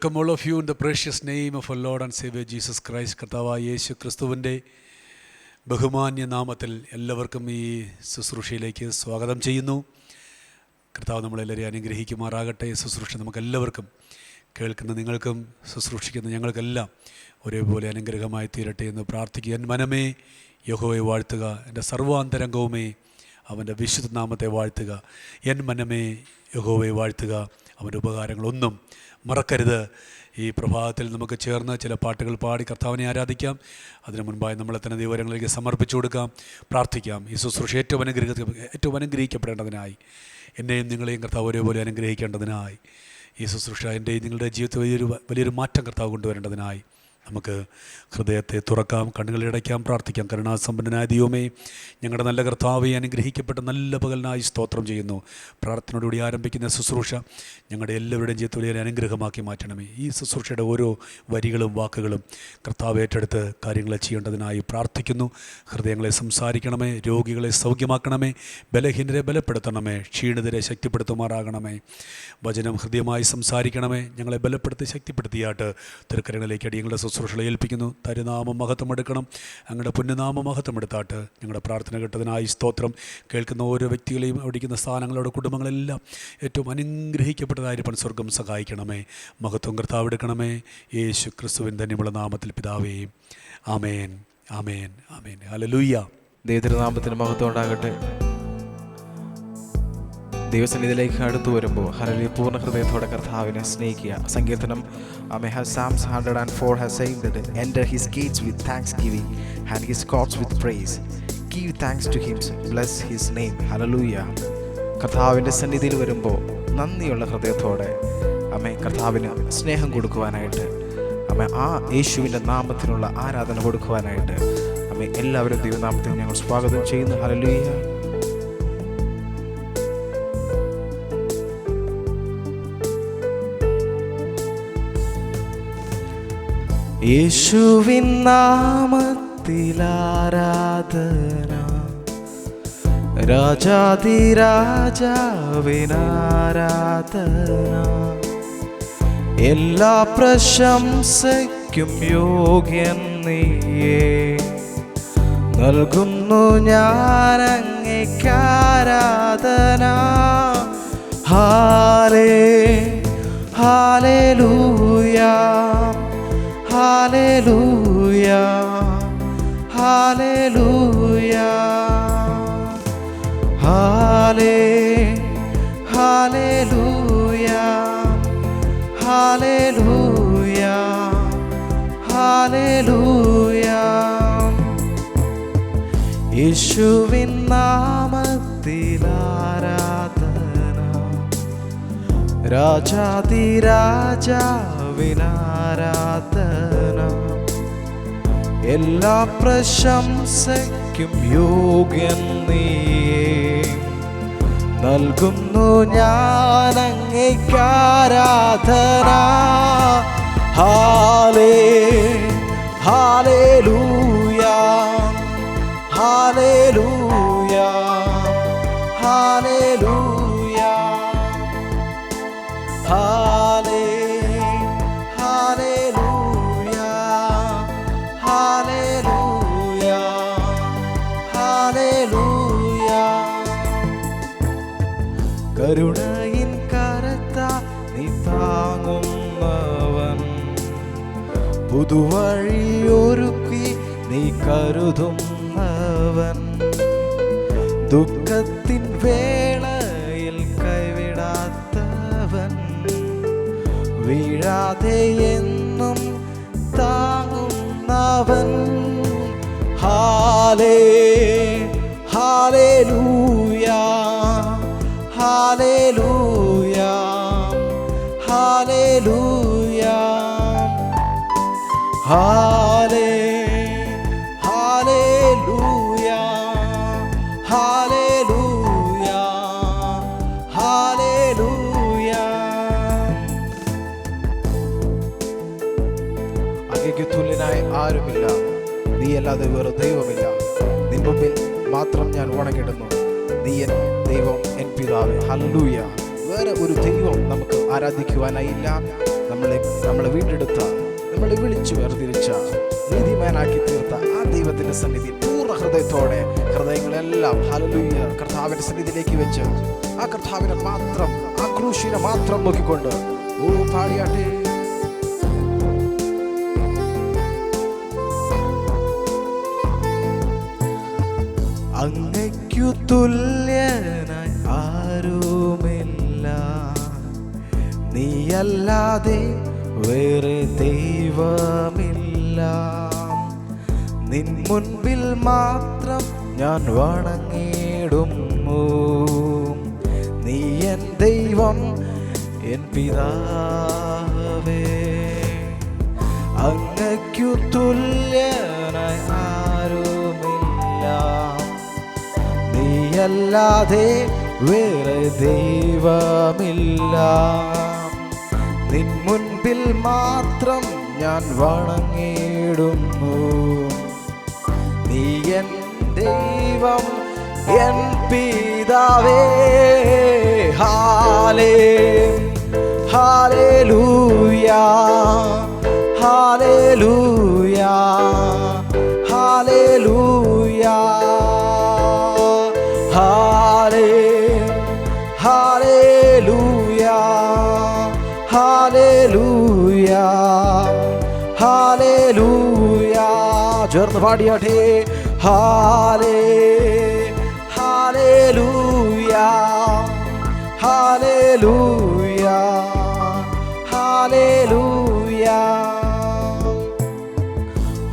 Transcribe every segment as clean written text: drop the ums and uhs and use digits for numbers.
welcome all of you in the precious name of our Lord and Savior Jesus Christ. കർത്താവായ യേശു ക്രിസ്തുവിൻ്റെ ബഹുമാന്യ നാമത്തിൽ എല്ലാവർക്കും ഈ ശുശ്രൂഷയിലേക്ക് സ്വാഗതം ചെയ്യുന്നു. കർത്താവ് നമ്മളെല്ലാവരെയും അനുഗ്രഹിക്കുമാറാകട്ടെ. ശുശ്രൂഷ നമുക്കെല്ലാവർക്കും, കേൾക്കുന്ന നിങ്ങൾക്കും ശുശ്രൂഷിക്കുന്ന ഞങ്ങൾക്കെല്ലാം ഒരേപോലെ അനുഗ്രഹമായി തീരട്ടെ എന്ന് പ്രാർത്ഥിക്കുക. എൻ മനമേ യഹോവയെ വാഴ്ത്തുക, എൻ്റെ സർവാന്തരംഗവുമേ അവൻ്റെ വിശുദ്ധ നാമത്തെ വാഴ്ത്തുക. എൻ മനമേ യഹോവയെ വാഴ്ത്തുക, അവൻ്റെ ഉപകാരങ്ങളൊന്നും മറക്കരുത്. ഈ പ്രഭാതത്തിൽ നമുക്ക് ചേർന്ന് ചില പാട്ടുകൾ പാടി കർത്താവിനെ ആരാധിക്കാം. അതിനു മുൻപായി നമ്മളെ തന്നെ ദൈവകരങ്ങളിലേക്ക് സമർപ്പിച്ചു കൊടുക്കാം, പ്രാർത്ഥിക്കാം. ഈ ശുശ്രൂഷ ഏറ്റവും അനുഗ്രഹിക്കപ്പെടേണ്ടതിനായി, എന്നെയും നിങ്ങളെയും കർത്താവ് ഒരേപോലെ അനുഗ്രഹിക്കേണ്ടതിനായി, ഈ ശുശ്രൂഷ എൻ്റെയും നിങ്ങളുടെ ജീവിതത്തിൽ വലിയൊരു മാറ്റം കർത്താവ് കൊണ്ടുവരേണ്ടതിനായി നമുക്ക് ഹൃദയത്തെ തുറക്കാം, കണ്ണുകളിടയ്ക്കാം, പ്രാർത്ഥിക്കാം. കരുണാസമ്പന്നനായ ദൈവമേ, ഞങ്ങളുടെ നല്ല കർത്താവെ, അനുഗ്രഹിക്കപ്പെട്ട നല്ല പകലിനായി സ്തോത്രം ചെയ്യുന്നു. പ്രാർത്ഥനയോടുകൂടി ആരംഭിക്കുന്ന ശുശ്രൂഷ ഞങ്ങളുടെ എല്ലാവരുടെയും ജീവിതത്തിൽ വലിയ അനുഗ്രഹമാക്കി മാറ്റണമേ. ഈ ശുശ്രൂഷയുടെ ഓരോ വരികളും വാക്കുകളും കർത്താവ് ഏറ്റെടുത്ത് കാര്യങ്ങളെ ചെയ്യേണ്ടതിനായി പ്രാർത്ഥിക്കുന്നു. ഹൃദയങ്ങളെ സംസാരിക്കണമേ, രോഗികളെ സൗഖ്യമാക്കണമേ, ബലഹീനരെ ബലപ്പെടുത്തണമേ, ക്ഷീണിതരെ ശക്തിപ്പെടുത്തുമാറാകണമേ. വചനം ഹൃദയമായി സംസാരിക്കണമേ, ഞങ്ങളെ ബലപ്പെടുത്തി ശക്തിപ്പെടുത്തിയാട്ട് തിരുക്കരങ്ങളിലേക്ക് അടിയങ്ങളുടെ ശുശ്രൂഷകളെ ഏൽപ്പിക്കുന്നു. തരുനാമം മഹത്വം എടുക്കണം, അങ്ങയുടെ പുണ്യനാമം മഹത്വം എടുത്താട്ട് ഞങ്ങളുടെ പ്രാർത്ഥന കേട്ടതിനായി സ്തോത്രം. കേൾക്കുന്ന ഓരോ വ്യക്തികളെയും ഓടിക്കുന്ന സ്ഥാനങ്ങളുടെ കുടുംബങ്ങളെല്ലാം ഏറ്റവും അനുഗ്രഹിക്കപ്പെട്ടതായിരിക്കും സ്വർഗം സഹായിക്കണമേ. മഹത്വം കർത്താവ് എടുക്കണമേ. യേശു ക്രിസ്തുവിൻ ധന്യമുള്ള നാമത്തിൽ പിതാവേ, ആമേൻ, ആമേൻ, ആമേൻ. ഹല്ലേലൂയ. ദൈവത്തിൻ്റെ മഹത്വം ഉണ്ടാകട്ടെ. ദൈവസന്നിധിയിലേക്ക് അടുത്തു വരുമ്പോൾ ഹല്ലേലൂയ പൂർണ്ണ ഹൃദയത്തോടെ കർത്താവിനെ സ്നേഹിക്കുക. സങ്കീർത്തനം Psalms 104 has said that enter his gates with thanksgiving and his courts with praise. Give thanks to him, bless his name. Hallelujah. കർത്താവിൻ്റെ സന്നിധിയിൽ വരുമ്പോൾ നന്ദിയുള്ള ഹൃദയത്തോടെ കർത്താവിന് സ്നേഹം കൊടുക്കുവാനായിട്ട് ആ യേശുവിൻ്റെ നാമത്തിനുള്ള ആരാധന കൊടുക്കുവാനായിട്ട് എല്ലാവരും ദൈവനാമത്തിൽ ഞങ്ങൾ സ്വാഗതം ചെയ്യുന്നു. ഹല്ലേലൂയ. യേശുവിൻ നാമത്തിൽ ആരാധന, രാജാധിരാജാവിനാരാധന, എല്ലാ പ്രശംസയ്ക്കും യോഗ്യൻ നീയേ, നൽകുന്നു ഞാൻ അങ്ങേക്കാരാധന. Hallelujah, Hallelujah, Hallelujah, Hallelujah, Hallelujah, Hallelujah. യേശുവിൻ നാമത്തിൽ ആരാധന, രാജാധിരാജാവിനാരാധന, എല്ലാ പ്രശംസയ്ക്കും യോഗ്യൻ നീയേ, നൽകുന്നു ഞാൻ അങ്ങേക്കാരാധന. Hallelujah, hallelujah, hallelujah, hallelujah, hallelujah, hallelujah. കരുണയിൻ കരത്ത നീ താങ്ങുന്നവൻ, പുതുവഴിയൊരുക്കി നീ കരുതുന്നവൻ, ദുഃഖത്തിൻ വേളയിൽ കൈവിടാത്തവൻ, വീഴാതെ എന്നും താങ്ങുന്നവൻ. Hallelujah, hallelujah, hallelujah, hallelujah, hallelujah, hallelujah. അങ്ങേക്ക് തുല്യനായി ആരുമില്ല, നീയല്ലാതെ വേറെ ദൈവമില്ല. നിൻ മുമ്പിൽ മാത്രം ഞാൻ വണങ്ങിടുന്നു. നീ എൻ ദൈവം, എൻ പിതാവേ. ഹല്ലേലൂയ. വേറെ ഒരു ദൈവം നമുക്ക് ആരാധിക്കുവാനായില്ല. നമ്മളെ വീണ്ടെടുത്ത, നമ്മളെ വിളിച്ചു വേർതിരിച്ച, നീതിമാനാക്കി തീർത്ത ആ ദൈവത്തിന്റെ സന്നിധി പൂർണ്ണ ഹൃദയത്തോടെ ഹൃദയങ്ങളെല്ലാം ഹല്ലേലൂയ കർത്താവിന്റെ സന്നിധിയിലേക്ക് വെച്ച് ആ കർത്താവിനെ മാത്രം, ആ ക്രൂശിനെ മാത്രം നോക്കിക്കൊണ്ട് പാടിയാട്ടെ. അങ്ങയ്ക്കു തുല്യനായി ആരുമില്ല, നീയല്ലാതെ വേറെ ദൈവമില്ല. നിൻ മുൻപിൽ മാത്രം ഞാൻ വണങ്ങിടുന്നു, നീ എൻ ദൈവം, എൻ പിതാവേ. അങ്ങയ്ക്കു തുല്യനായി ആരുമില്ല, നീയല്ലാതെ വേറെ ദൈവമില്ല. നിൻ മുൻപിൽ മാത്രം ഞാൻ വണങ്ങിടുന്നു, നീ എൻ ദൈവം, എൻ പിതാവേ. Hallelujah, hallelujah, hallelujah, hallelujah, hallelujah, hallelujah. ചേർന്ന് പാടിയാട്ടെ. Hallelujah, hallelujah, hallelujah.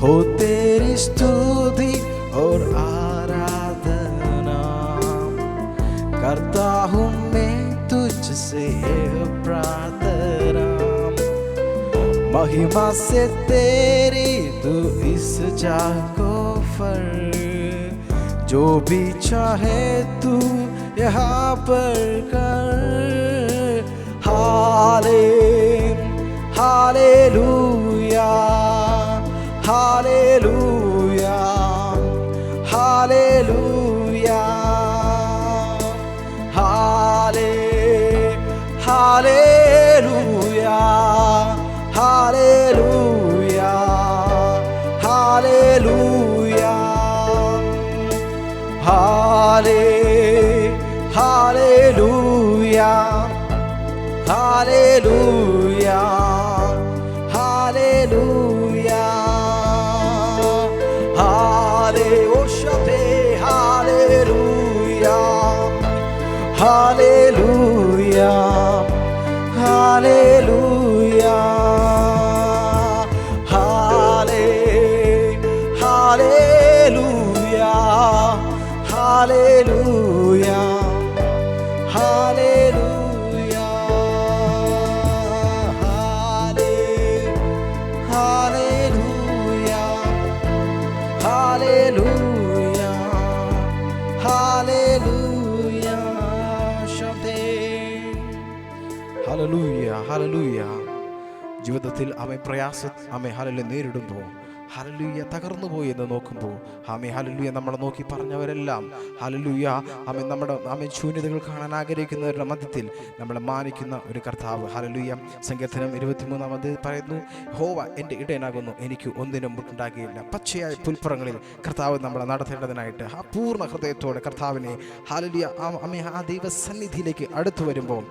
हो तेरी स्तुति और आराधना करता हूँ मैं तुझसे प्रार्थना. महिमा से तेरी तू इस जग को फर, जो भी चाहे तू यहाँ पर कर. Hallelujah, hallelujah, hallelujah, hallelujah, hallelujah, hallelujah, hallelujah, hallelujah, hallelujah. Hallelujah, hallelujah, hallelujah, hallelujah, hallelujah, hallelujah, hallelujah, hallelujah, hallelujah. Shante. Hallelujah, hallelujah. ജീവിതത്തിൽ ആമേ ഹല്ലേലൂയ നേരിടുമ്പോൾ, ഹല്ലേലൂയ തകർന്നു പോയി എന്ന് നോക്കുമ്പോൾ, ഹല്ലേലൂയ നമ്മളെ നോക്കി പറഞ്ഞവരെല്ലാം ഹല്ലേലൂയ നമ്മുടെ ശൂന്യതകൾ കാണാൻ ആഗ്രഹിക്കുന്നവരുടെ മധ്യത്തിൽ നമ്മളെ മാനിക്കുന്ന ഒരു കർത്താവ്. ഹല്ലേലൂയ. സങ്കീർത്തനം 23 പറയുന്നു, യഹോവ എൻ്റെ ഇടയനാകുന്നു, എനിക്ക് ഒന്നിനും മുട്ടുണ്ടാകുകയില്ല. പച്ചയായ പുൽപ്പുറങ്ങളിൽ കർത്താവ് നമ്മളെ നടത്തേണ്ടതിനായിട്ട് ആ പൂർണ്ണ ഹൃദയത്തോടെ കർത്താവിനെ ഹല്ലേലൂയ ആ ദൈവസന്നിധിയിലേക്ക് അടുത്തു വരുമ്പോൾ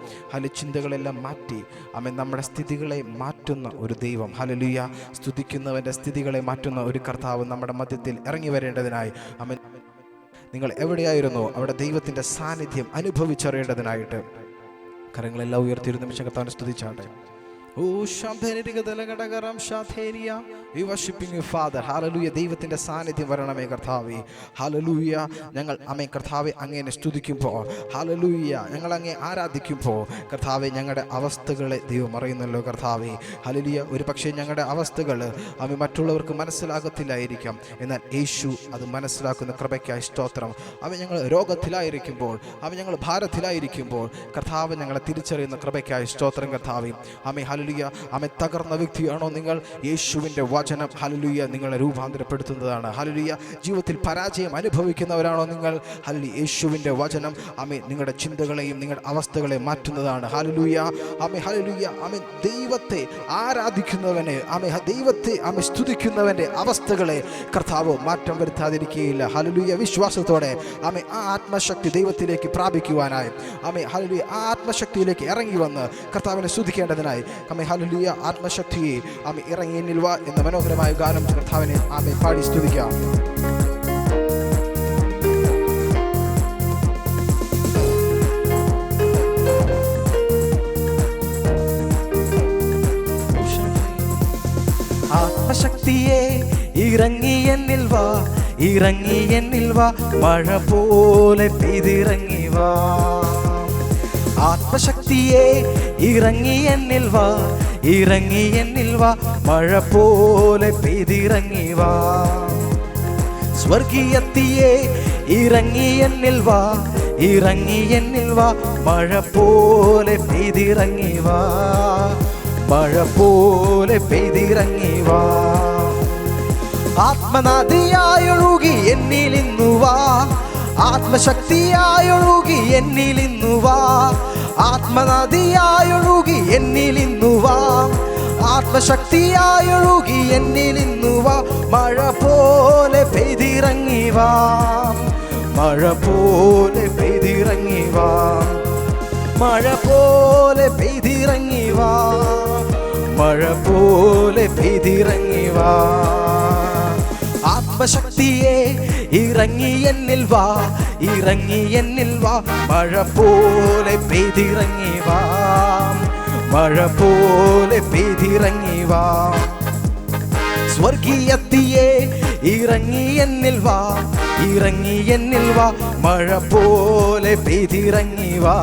ചിന്തകളെല്ലാം മാറ്റി നമ്മുടെ സ്ഥിതികളെ മാറ്റുന്ന ഒരു ദൈവം. ഹല്ലേലൂയ. സ്തുതിക്കുന്നവൻ്റെ സ്ഥിതികളെ മാറ്റുന്ന ഒരു കർത്താവ് നമ്മുടെ മധ്യത്തിൽ ഇറങ്ങി വരേണ്ടതിനായി നിങ്ങൾ എവിടെയായിരുന്നോ അവിടെ ദൈവത്തിൻ്റെ സാന്നിധ്യം അനുഭവിച്ചറിയേണ്ടതിനായിട്ട് കരങ്ങളെല്ലാം ഉയർത്തിയൊരു നിമിഷം കർത്താവിനെ സ്തുതിച്ചാട്ടെ. ദൈവത്തിന്റെ സാന്നിധ്യം വരണമേ കർത്താവേ. ഹല്ലേലൂയ. ഞങ്ങൾ കർത്താവെ അങ്ങയെ സ്തുതിക്കുമ്പോൾ, ഹല്ലേലൂയ ഞങ്ങൾ അങ്ങയെ ആരാധിക്കുമ്പോൾ കർത്താവെ ഞങ്ങളുടെ അവസ്ഥകളെ ദൈവം അറിയുന്നല്ലോ കർത്താവേ. ഹല്ലേലൂയ. ഒരു പക്ഷേ ഞങ്ങളുടെ അവസ്ഥകൾ മറ്റുള്ളവർക്ക് മനസ്സിലാകത്തില്ലായിരിക്കാം, എന്നാൽ യേശു അത് മനസ്സിലാക്കുന്ന കൃപയ്ക്കായി സ്തോത്രം. ഞങ്ങൾ രോഗത്തിലായിരിക്കുമ്പോൾ, ഞങ്ങൾ ഭാരത്തിലായിരിക്കുമ്പോൾ കർത്താവ് ഞങ്ങളെ തിരിച്ചറിയുന്ന കൃപയ്ക്കായി സ്തോത്രം കർത്താവേ. ഹല്ലേലൂയ ആമേൻ തകർന്ന വ്യക്തിയാണോ നിങ്ങൾ? യേശുവിൻ്റെ വചനം ഹല്ലേലൂയ നിങ്ങളെ രൂപാന്തരപ്പെടുത്തുന്നതാണ്. ഹല്ലേലൂയ ജീവിതത്തിൽ പരാജയം അനുഭവിക്കുന്നവരാണോ നിങ്ങൾ? ഹല്ലേലൂയ യേശുവിൻ്റെ വചനം ആമേൻ നിങ്ങളുടെ ചിന്തകളെയും നിങ്ങളുടെ അവസ്ഥകളെ മാറ്റുന്നതാണ്. ഹല്ലേലൂയ ആമേൻ ഹല്ലേലൂയ ആമേൻ ദൈവത്തെ ആരാധിക്കുന്നവനെ ദൈവത്തെ സ്തുതിക്കുന്നവൻ്റെ അവസ്ഥകളെ കർത്താവ് മാറ്റം വരുത്താതിരിക്കുകയില്ല. ഹല്ലേലൂയ വിശ്വാസത്തോടെ ആ ആത്മശക്തി ദൈവത്തിലേക്ക് പ്രാപിക്കുവാനായി ഹല്ലേലൂയ ആ ആത്മശക്തിയിലേക്ക് ഇറങ്ങി വന്ന് കർത്താവിനെ സ്തുതിക്കേണ്ടതിനായി ഹല്ലേലൂയ ആത്മശക്തിയെ ഇറങ്ങി എന്നിൽ വാ എന്ന മനോഹരമായ ഗാനം കർത്താവിനെ പാടി സ്തുതിക്കാം. ആത്മശക്തിയെ ഇറങ്ങി എന്നിൽ വാ, ഇറങ്ങി എന്നിൽ വാ, മഴ പോലെ പെയ്തിറങ്ങി വാ. ആത്മശക്തിയെ ഇറങ്ങി എന്നിൽ വാ, ഇറങ്ങി എന്നിൽ വാ, മഴ പോലെ പെയ്തിറങ്ങി വാ. സ്വർഗീയത്തിയെ ഇറങ്ങി എന്നിൽ വാ, ഇറങ്ങി എന്നിൽ വാ, മഴ പോലെ പെയ്തിറങ്ങി വാ, മഴ പോലെ പെയ്തിറങ്ങി വാ. ആത്മനദിയായൊഴുകി എന്നിലിന്നു വാ, ആത്മശക്തിയായൊഴുകി എന്നിലിന്നു വാ, ആത്മനദിയായൊഴുകി എന്നിലിന്നു വാ, ആത്മശക്തിയായൊഴുകി എന്നിലിന്നു വാ. മഴ പോലെ പെയ്തിറങ്ങി വാ, മഴ പോലെ പെയ്തിറങ്ങി വാ, മഴ പോലെ പെയ്തിറങ്ങി വാ, മഴ പോലെ പെയ്തിറങ്ങി വാ. ആത്മശക്തിയെ ഇറങ്ങി എന്നിൽ വാ, ഇറങ്ങി എന്നിൽ വാ, മഴ പോലെ പെയ്തിറങ്ങി വാ, മഴ പോലെ പെയ്തിറങ്ങി വാ. സ്വർഗീയത്തിയെ ഇറങ്ങി എന്നിൽ വാ, ഇറങ്ങി എന്നിൽ വാ, മഴ പോലെ പെയ്തിറങ്ങി വാ,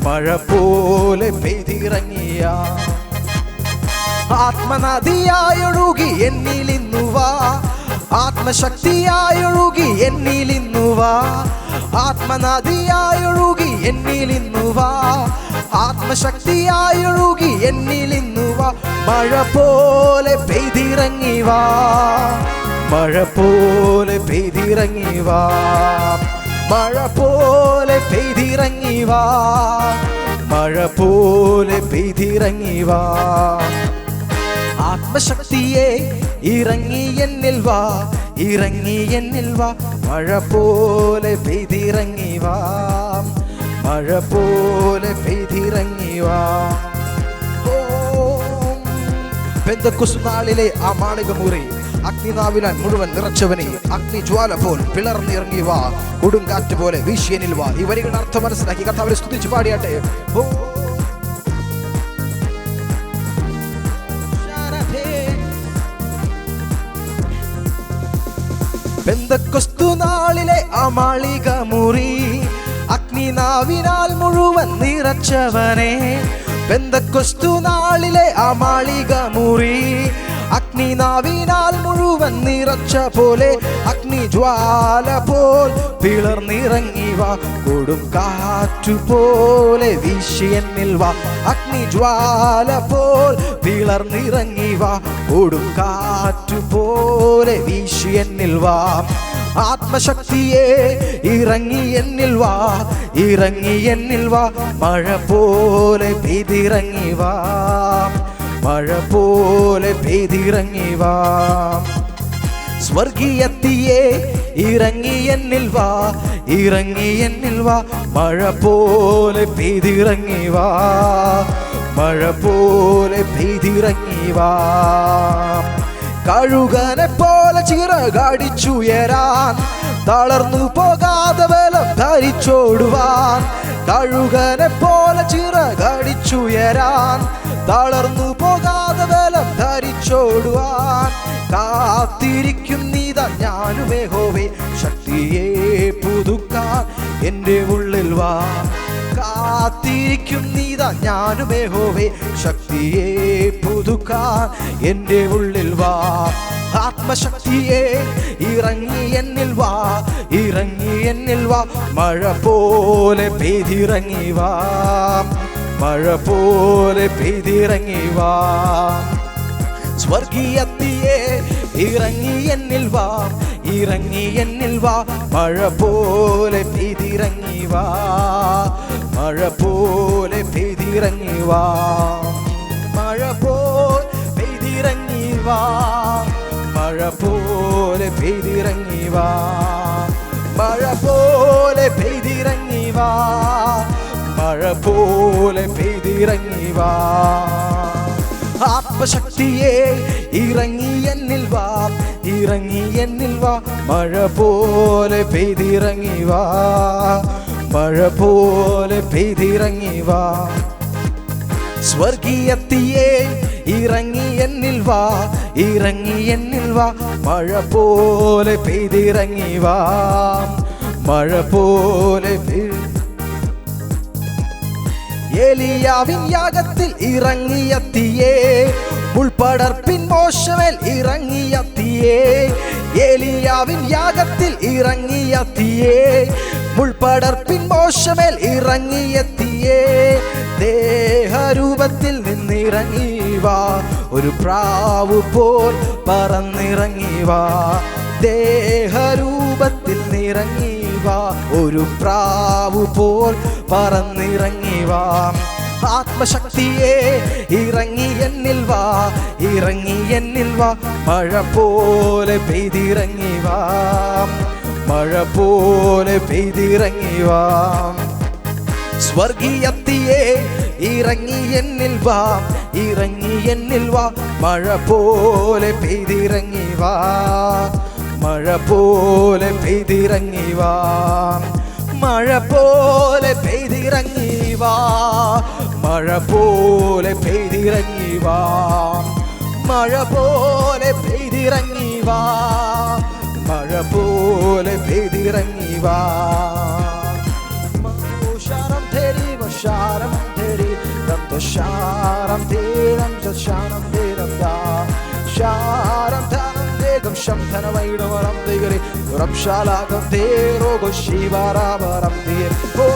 മഴ പോലെ പെയ്തിറങ്ങിയ. ആത്മനദിയായൊഴുകി എന്നിലിന്നു വാ, ആത്മശക്തിയായൊഴുകി എന്നിലിന്നു വാ, ആത്മനദിയായൊഴുകി എന്നിലിന്നു വാ, ആത്മശക്തിയായൊഴുകി എന്നിലിന്നു വാ. മഴ പോലെ പെയ്തിറങ്ങി വാ, മഴ പോലെ പെയ്തിറങ്ങി വാ, മഴ പോലെ പെയ്തിറങ്ങി വാ, മഴ പോലെ പെയ്തിറങ്ങി വാ. ആത്മശക്തിയെ ഇറങ്ങി എന്നിൽ വാ, ഇറങ്ങി എന്നിൽ വാ, മഴ പോലെ പെയ്തിറങ്ങി വാ, മഴ പോലെ പെയ്തിറങ്ങി വാ. പെന്തക്കോസ്ത് നാളിലെ ആ മാളികമുറി അഗ്നിനാവിലാൻ മുഴുവൻ നിറച്ചവനെ, അഗ്നിജ്വാല പോൽ പിളർന്നിറങ്ങി വാ, കൊടുങ്കാറ്റ് പോലെ വീശിയനിൽ വാ. ഈ വരികളുടെ അർത്ഥം മനസ്സിലാക്കി കർത്താവിനെ സ്തുതിച്ച് പാടിയാട്ടെ. പെന്തക്കോസ്തു നാളിലെ ആ മാളിക മുറി അഗ്നിനാവിനാൽ മുഴുവൻ നിറച്ചവനെ, പെന്തക്കോസ്തു നാളിലെ ആ മാളിക മുറി അഗ്നിനാവിനാൽ മുഴുവൻ നിറച്ച പോലെ, അഗ്നിജ്വാല പോൽ പിളർന്നിറങ്ങി വാ, കൊടുങ്കാറ്റു പോലെ വീശിയെന്നിൽ വാ, അഗ്നിജ്വാല പോൽ പിളർന്നിറങ്ങി വാ, കൊടുങ്കാറ്റു പോലെ വീശിയെന്നിൽ വാ. ആത്മശക്തിയെ ഇറങ്ങി എന്നിൽ വാ, ഇറങ്ങി എന്നിൽ വാ, മഴ പോലെ പെയ്തിറങ്ങി വാ, മഴ പോലെ പെയ്തിറങ്ങി വാ. സ്വർഗീയത്തിയെ ഇറങ്ങി എന്നിൽ വാ, ഇറങ്ങി എന്നിൽ വാ, മഴ പോലെ പെയ്തിറങ്ങി വാ, മഴ പോലെ പെയ്തിറങ്ങി വാ. കഴുകനെ പോലെ ചിറകടിച്ചുയരാൻ, തളർന്നു പോകാതെ ബലം ധരിച്ചോടുവാൻ, കഴുകനെ പോലെ ചിറകടിച്ചുയരാൻ, തളർന്നു പോകാതെ ബലം ധരിച്ചോടുവാൻ. കാത്തിരിക്കുന്നീതാ ഞാനും യഹോവേ, ശക്തിയെ പുതുക്കാൻ എൻ്റെ ഉള്ളിൽ വാ. കാത്തിരിക്കുന്നീതാ ഞാനും യഹോവേ, ശക്തിയെ പുതുക്കാൻ എൻ്റെ ഉള്ളിൽ വാ. ആത്മശക്തിയെ ഇറങ്ങി എന്നിൽ വാ, ഇറങ്ങി എന്നിൽ വാ, മഴ പോലെ പെയ്തിറങ്ങി വാ, മഴ പോലെ പെയ്തിറങ്ങി വാ. സ്വർഗീയത്തിയെ ഇറങ്ങി എന്നിൽ വാ, ഇറങ്ങി എന്നിൽ വാ. മഴ പോലെ പെയ്തിറങ്ങി വാ, മഴ പോലെ പെയ്തിറങ്ങി വാ. മഴ പോലെ പെയ്തിറങ്ങി വാ, മഴ പോലെ പെയ്തിറങ്ങി വാ. മഴ പോലെ പെയ്തിറങ്ങി വാ, മഴ പോലെ പെയ്തിറങ്ങി വാ. ആത്മശക്തിയെ ഇറങ്ങി എന്നിൽ വാ, ഇറങ്ങി എന്നിൽ വാ. മഴ പോലെ പെയ്തിറങ്ങി വാ, മഴ പോലെ പെയ്തിറങ്ങി വാ. സ്വർഗീയത്തിയെ ഇറങ്ങി എന്നിൽ വാ, ഇറങ്ങി എന്നിൽ വാ. മഴ പോലെ പെയ്തിറങ്ങി വാ, മഴ പോലെ. ഏലിയാവിൻ യാഗത്തിൽ ഇറങ്ങിയെത്തിയേ, മുൾപടർപ്പിൻ മോശമേൽ ഇറങ്ങിയെത്തിയേ. ഏലിയാവിൻ യാഗത്തിൽ ഇറങ്ങിയെത്തിയേ, മുൾപടർപ്പിൻ മോശമേൽ ഇറങ്ങിയെത്തിയേ. ദേഹരൂപത്തിൽ നിന്നിറങ്ങി വാ, ഒരു പ്രാവു പോൽ പറന്നിറങ്ങി വാ. ദേഹരൂപത്തിൽ നിറങ്ങി വാ, ഒരു പ്രാവു പോൽ പറന്നിറങ്ങി വാ. ആത്മശക്തിയെ ഇറങ്ങി എന്നിൽ വാ, ഇറങ്ങി എന്നിൽ വാ. മഴ പോലെ പെയ്തിറങ്ങി വാ, മഴ പോലെ പെയ്തിറങ്ങി വാ. സ്വർഗീയത്തിയെ ഇറങ്ങി എന്നിൽ വാ, ഇറങ്ങി എന്നിൽ വാ. മഴ പോലെ പെയ്തിറങ്ങി വാ, മഴ പോലെ പെയ്തിറങ്ങി വാ. മഴ പോലെ പെയ്തിറങ്ങി വാ, മഴ പോലെ പെയ്തിറങ്ങി വാ. മഴ പോലെ പെയ്തിറങ്ങി വാ, മഴ പോലെ പെയ്തിറങ്ങി വാ. ശാരം തേരി ശാരം തേരി ശാരം തേരം ശാരം തേരം ശാരം താനം ദേഗം ശംധനവൈടവരം ദേഗരി റംശാലാകം തേരോഗോ ശിവരാമരം തേ. ഓ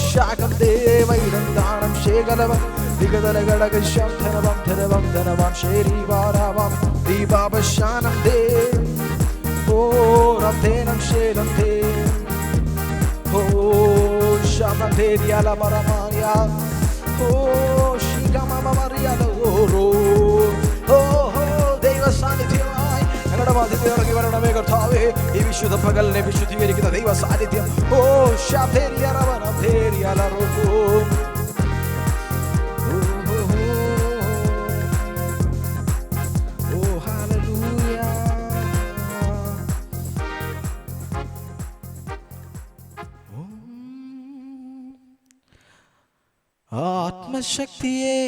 ശാകം ദേവൈടം ദാനം ശേഖരവം ദിഗദലഗടക ശംധനവം ധനവം ധനവം ശേരിവാരാവം ദീപാപശാനം ദേ. ഓ രംധേനം ശേലം തേ. ഓ ശാമം തേരിയാല മരമാരിയ. ഓ ശിഖമമറിയാല ഓരോ. ഓ ദൈവ സാന്നിധ്യമായി ഞങ്ങളുടെ മധ്യത്തിൽ ഇറങ്ങി വരണമേ കർത്താവേ. ഈ വിശുദ്ധ പകലിനെ വിശുദ്ധീകരിക്കുന്ന ദൈവ സാന്നിധ്യം. ഓ ശാപേരിയറവനം തേരിയാലറോ. ഓ ഹല്ലേലൂയ. ആത്മശക്തിയെ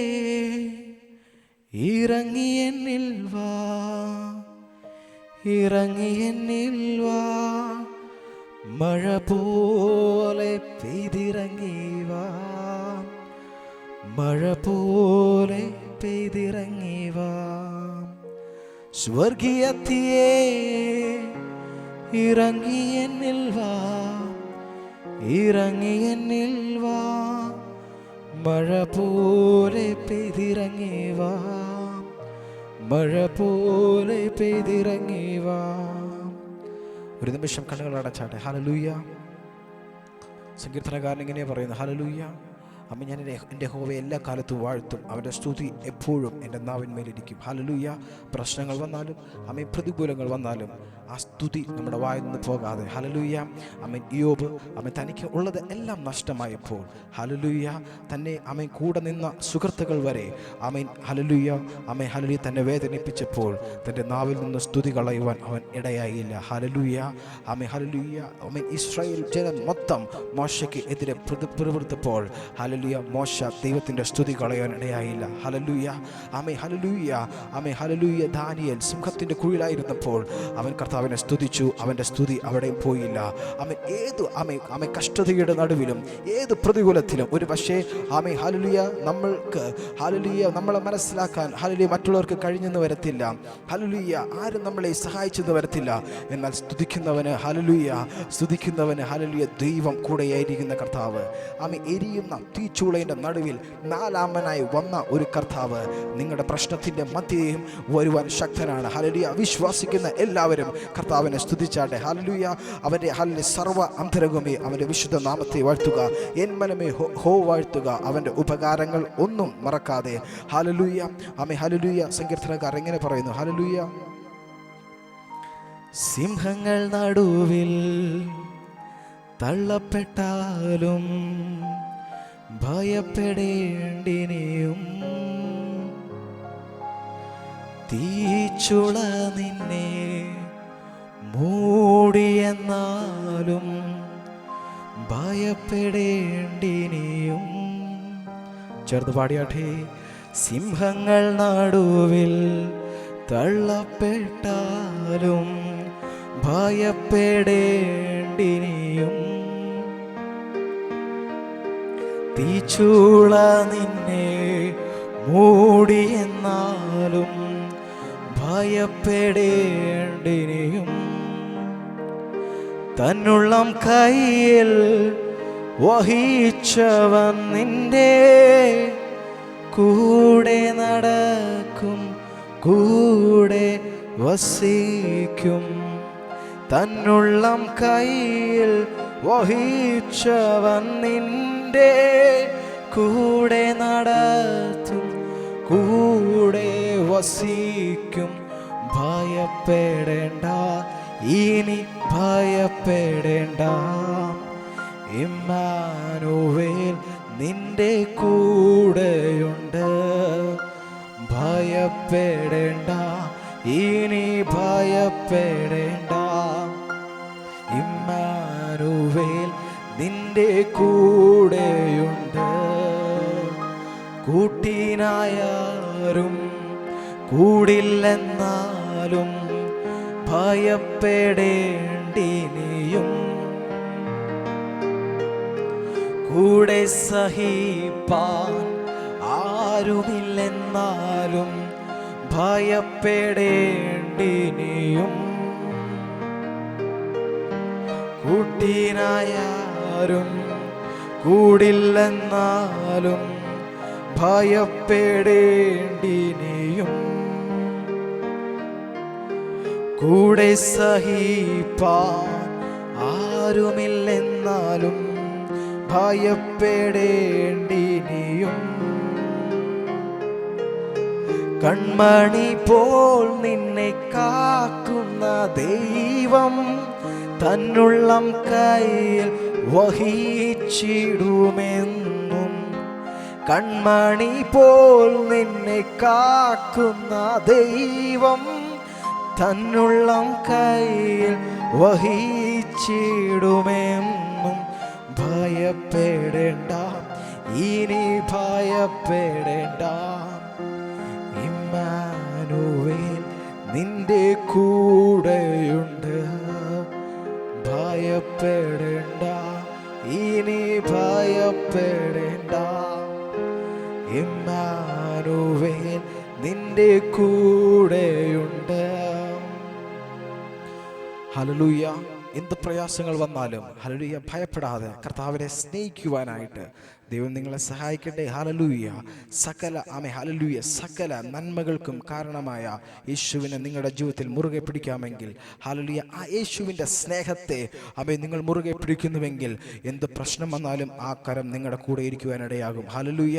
ഇറങ്ങി എന്നിൽ വാ, ഇറങ്ങി എന്നിൽ വാ. മഴ പോലെ പെയ്തിറങ്ങി വാ, മഴ പോലെ പെയ്തിറങ്ങി വാ. സ്വർഗീയത്തിയെ ഇറങ്ങി എന്നിൽ വാ, ഇറങ്ങി എന്നിൽ വാ. മഴ പോലെ പെയ്തിറങ്ങി വാ, മഴ പോലെ പെയ്തിറങ്ങി വാ. ഒരു നിമിഷം കണ്ണുകൾ അടച്ചാട്ടെ. ഹല്ലേലൂയ. സങ്കീർത്തനക്കാരൻ ഇങ്ങനെ പറയുന്നു, ഹല്ലേലൂയ. അമ്മ ഞാൻ എൻ്റെ യഹോവയെ എല്ലാ കാലത്തും വാഴ്ത്തും, അവൻ്റെ സ്തുതി എപ്പോഴും എൻ്റെ നാവിന്മേലിരിക്കും. ഹല്ലേലൂയ. പ്രശ്നങ്ങൾ വന്നാലും അമ്മ പ്രതികൂലങ്ങൾ വന്നാലും ആ സ്തുതി നമ്മുടെ വായിൽ നിന്ന് പോകാതെ. ഹല്ലേലൂയ. അമ്മ ഇയ്യോബ് അമ്മ തനിക്ക് ഉള്ളത് എല്ലാം നഷ്ടമായപ്പോൾ ഹല്ലേലൂയ തന്നെ അമ്മ കൂടെ നിന്ന സുഹൃത്തുക്കൾ വരെ അമ്മൻ ഹല്ലേലൂയ അമ്മ ഹല്ലേലൂയ തന്നെ വേദനിപ്പിച്ചപ്പോൾ തൻ്റെ നാവിൽ നിന്ന് സ്തുതി കളയുവാൻ അവൻ ഇടയായില്ല. ഹല്ലേലൂയ. അമ്മ ഹല്ലേലൂയ. അമ്മ ഇസ്രായേൽ ജനം മൊത്തം മോശയ്ക്ക് എതിരെ പ്രവർത്തിച്ചപ്പോൾ ഹല്ലേലൂയ മോശ ദൈവത്തിൻ്റെ സ്തുതി കളയാൻ ഇടയായില്ല. ഹല്ലേലൂയ. അമ്മ ഹല്ലേലൂയ. അമ്മ ഹല്ലേലൂയ. ദാനിയേൽ സിംഹത്തിൻ്റെ കുഴിയിലായിരുന്നപ്പോൾ അവൻ കർത്താവ് കർത്താവിനെ സ്തുതിച്ചു. അവൻ്റെ സ്തുതി അവിടെയും പോയില്ല. ആമേൻ കഷ്ടതയുടെ നടുവിലും ഏത് പ്രതികൂലത്തിലും ഒരു പക്ഷേ ആമേൻ ഹല്ലേലൂയ നമ്മൾക്ക് ഹല്ലേലൂയ നമ്മളെ മനസ്സിലാക്കാൻ ഹല്ലേലൂയ മറ്റുള്ളവർക്ക് കഴിഞ്ഞെന്ന് വരത്തില്ല. ഹല്ലേലൂയ ആരും നമ്മളെ സഹായിച്ചെന്ന് വരത്തില്ല. എന്നാൽ സ്തുതിക്കുന്നവന് ഹല്ലേലൂയ ദൈവം കൂടെയായിരിക്കുന്ന കർത്താവ്. ആമേൻ എരിയുന്ന തീച്ചൂളയുടെ നടുവിൽ നാലാമനായി വന്ന ഒരു കർത്താവ് നിങ്ങളുടെ പ്രശ്നത്തിൻ്റെ മധ്യയും വരുവാൻ ശക്തനാണ്. ഹല്ലേലൂയ വിശ്വസിക്കുന്ന എല്ലാവരും കർത്താവിനെ സ്തുതിച്ചാട്ടെ. ഹല്ലേലൂയ അവൻ്റെ ഹല്ലേലൂയ സർവ്വ അന്തരംഗമേ അവൻ്റെ വിശുദ്ധ നാമത്തെ വാഴ്ത്തുക. എൻ മനമേ ഹോ വാഴ്ത്തുക അവൻ്റെ ഉപകാരങ്ങൾ ഒന്നും മറക്കാതെ. Hallelujah amen hallelujah. സങ്കീർത്തനക്കാരൻ എങ്ങനെ പറയുന്നു? ഹല്ലേലൂയ. സിംഹങ്ങൾ നടുവിൽ തള്ളപ്പെട്ടാലും ഭയപ്പെടേണ്ടിനിയും തീച്ചുള നിന്നെ മൂടിയെന്നാലും ഭയപ്പെടേണ്ടിനിയും. ചേർന്ന് പാടിയാട്ടെ. സിംഹങ്ങൾ നടുവിൽ തള്ളപ്പെട്ടാലും ഭയപ്പെടേണ്ടിനിയും തീച്ചൂള നിന്നെ മൂടിയെന്നാലും ഭയപ്പെടേണ്ടിനിയും തന്നുള്ളം കയ്യിൽ വഹിച്ചവൻ നിന്റെ കൂടെ നടക്കും, കൂടെ വസിക്കും. തന്നുള്ളം കയ്യിൽ വഹിച്ചവൻ നിന്റെ കൂടെ നടത്തും, കൂടെ വസിക്കും. ഭയപ്പെടേണ്ട, ഇനി ഭയപ്പെടേണ്ട. ഇമ്മാനുവേൽ നിന്റെ കൂടെയുണ്ട്. ഭയപ്പെടേണ്ട, ഇനി ഭയപ്പെടേണ്ട. ഇമ്മാനുവേൽ നിന്റെ കൂടെയുണ്ട്. കൂട്ടിനായാരും കൂടില്ലെന്നാലും ഭയപ്പെടേണ്ടിനിയും കൂടെ സഹിപ്പാൻ ആരുമില്ലെന്നാലും ഭയപ്പെടേണ്ടിനിയും കൂട്ടിനായാരും കൂടില്ലെന്നാലും ഭയപ്പെടേണ്ടിനിയും കൂടെ സഹിപ്പാൻ ആരുമില്ലെന്നാലും ഭയപ്പെടേണ്ടിനിയും കൺമണി പോൽ നിന്നെ കാക്കുന്ന ദൈവം തന്നുള്ളം കയ്യിൽ വഹിച്ചിടുമെന്നും. കൺമണി പോൽ നിന്നെ കാക്കുന്ന ദൈവം തന്നുള്ളം കയ്യിൽ വഹിച്ചിടുമെന്നും. ഭയപ്പെടേണ്ട, ഇനി ഭയപ്പെടേണ്ട. ഇമ്മാനുവേൽ നിന്റെ കൂടെയുണ്ട്. ഭയപ്പെടേണ്ട, ഇനി ഭയപ്പെടേണ്ട. ഇമ്മാനുവേൽ നിന്റെ കൂടെയുണ്ട്. ഹല്ലേലൂയ. എന്ത് പ്രയാസങ്ങൾ വന്നാലും ഹല്ലേലൂയ ഭയപ്പെടാതെ കർത്താവിനെ സ്നേഹിക്കുവാനായിട്ട് ദൈവം നിങ്ങളെ സഹായിക്കട്ടെ. ഹല്ലേലൂയ. ഹല്ലേലൂയ സകല നന്മകൾക്കും കാരണമായ യേശുവിനെ നിങ്ങളുടെ ജീവിതത്തിൽ മുറുകെ പിടിക്കാമെങ്കിൽ, ഹല്ലേലൂയ ആ യേശുവിൻ്റെ സ്നേഹത്തെ നിങ്ങൾ മുറുകെ പിടിക്കുന്നുവെങ്കിൽ എന്ത് പ്രശ്നം വന്നാലും ആ കരം നിങ്ങളുടെ കൂടെ ഇരിക്കുവാനിടയാകും. ഹല്ലേലൂയ.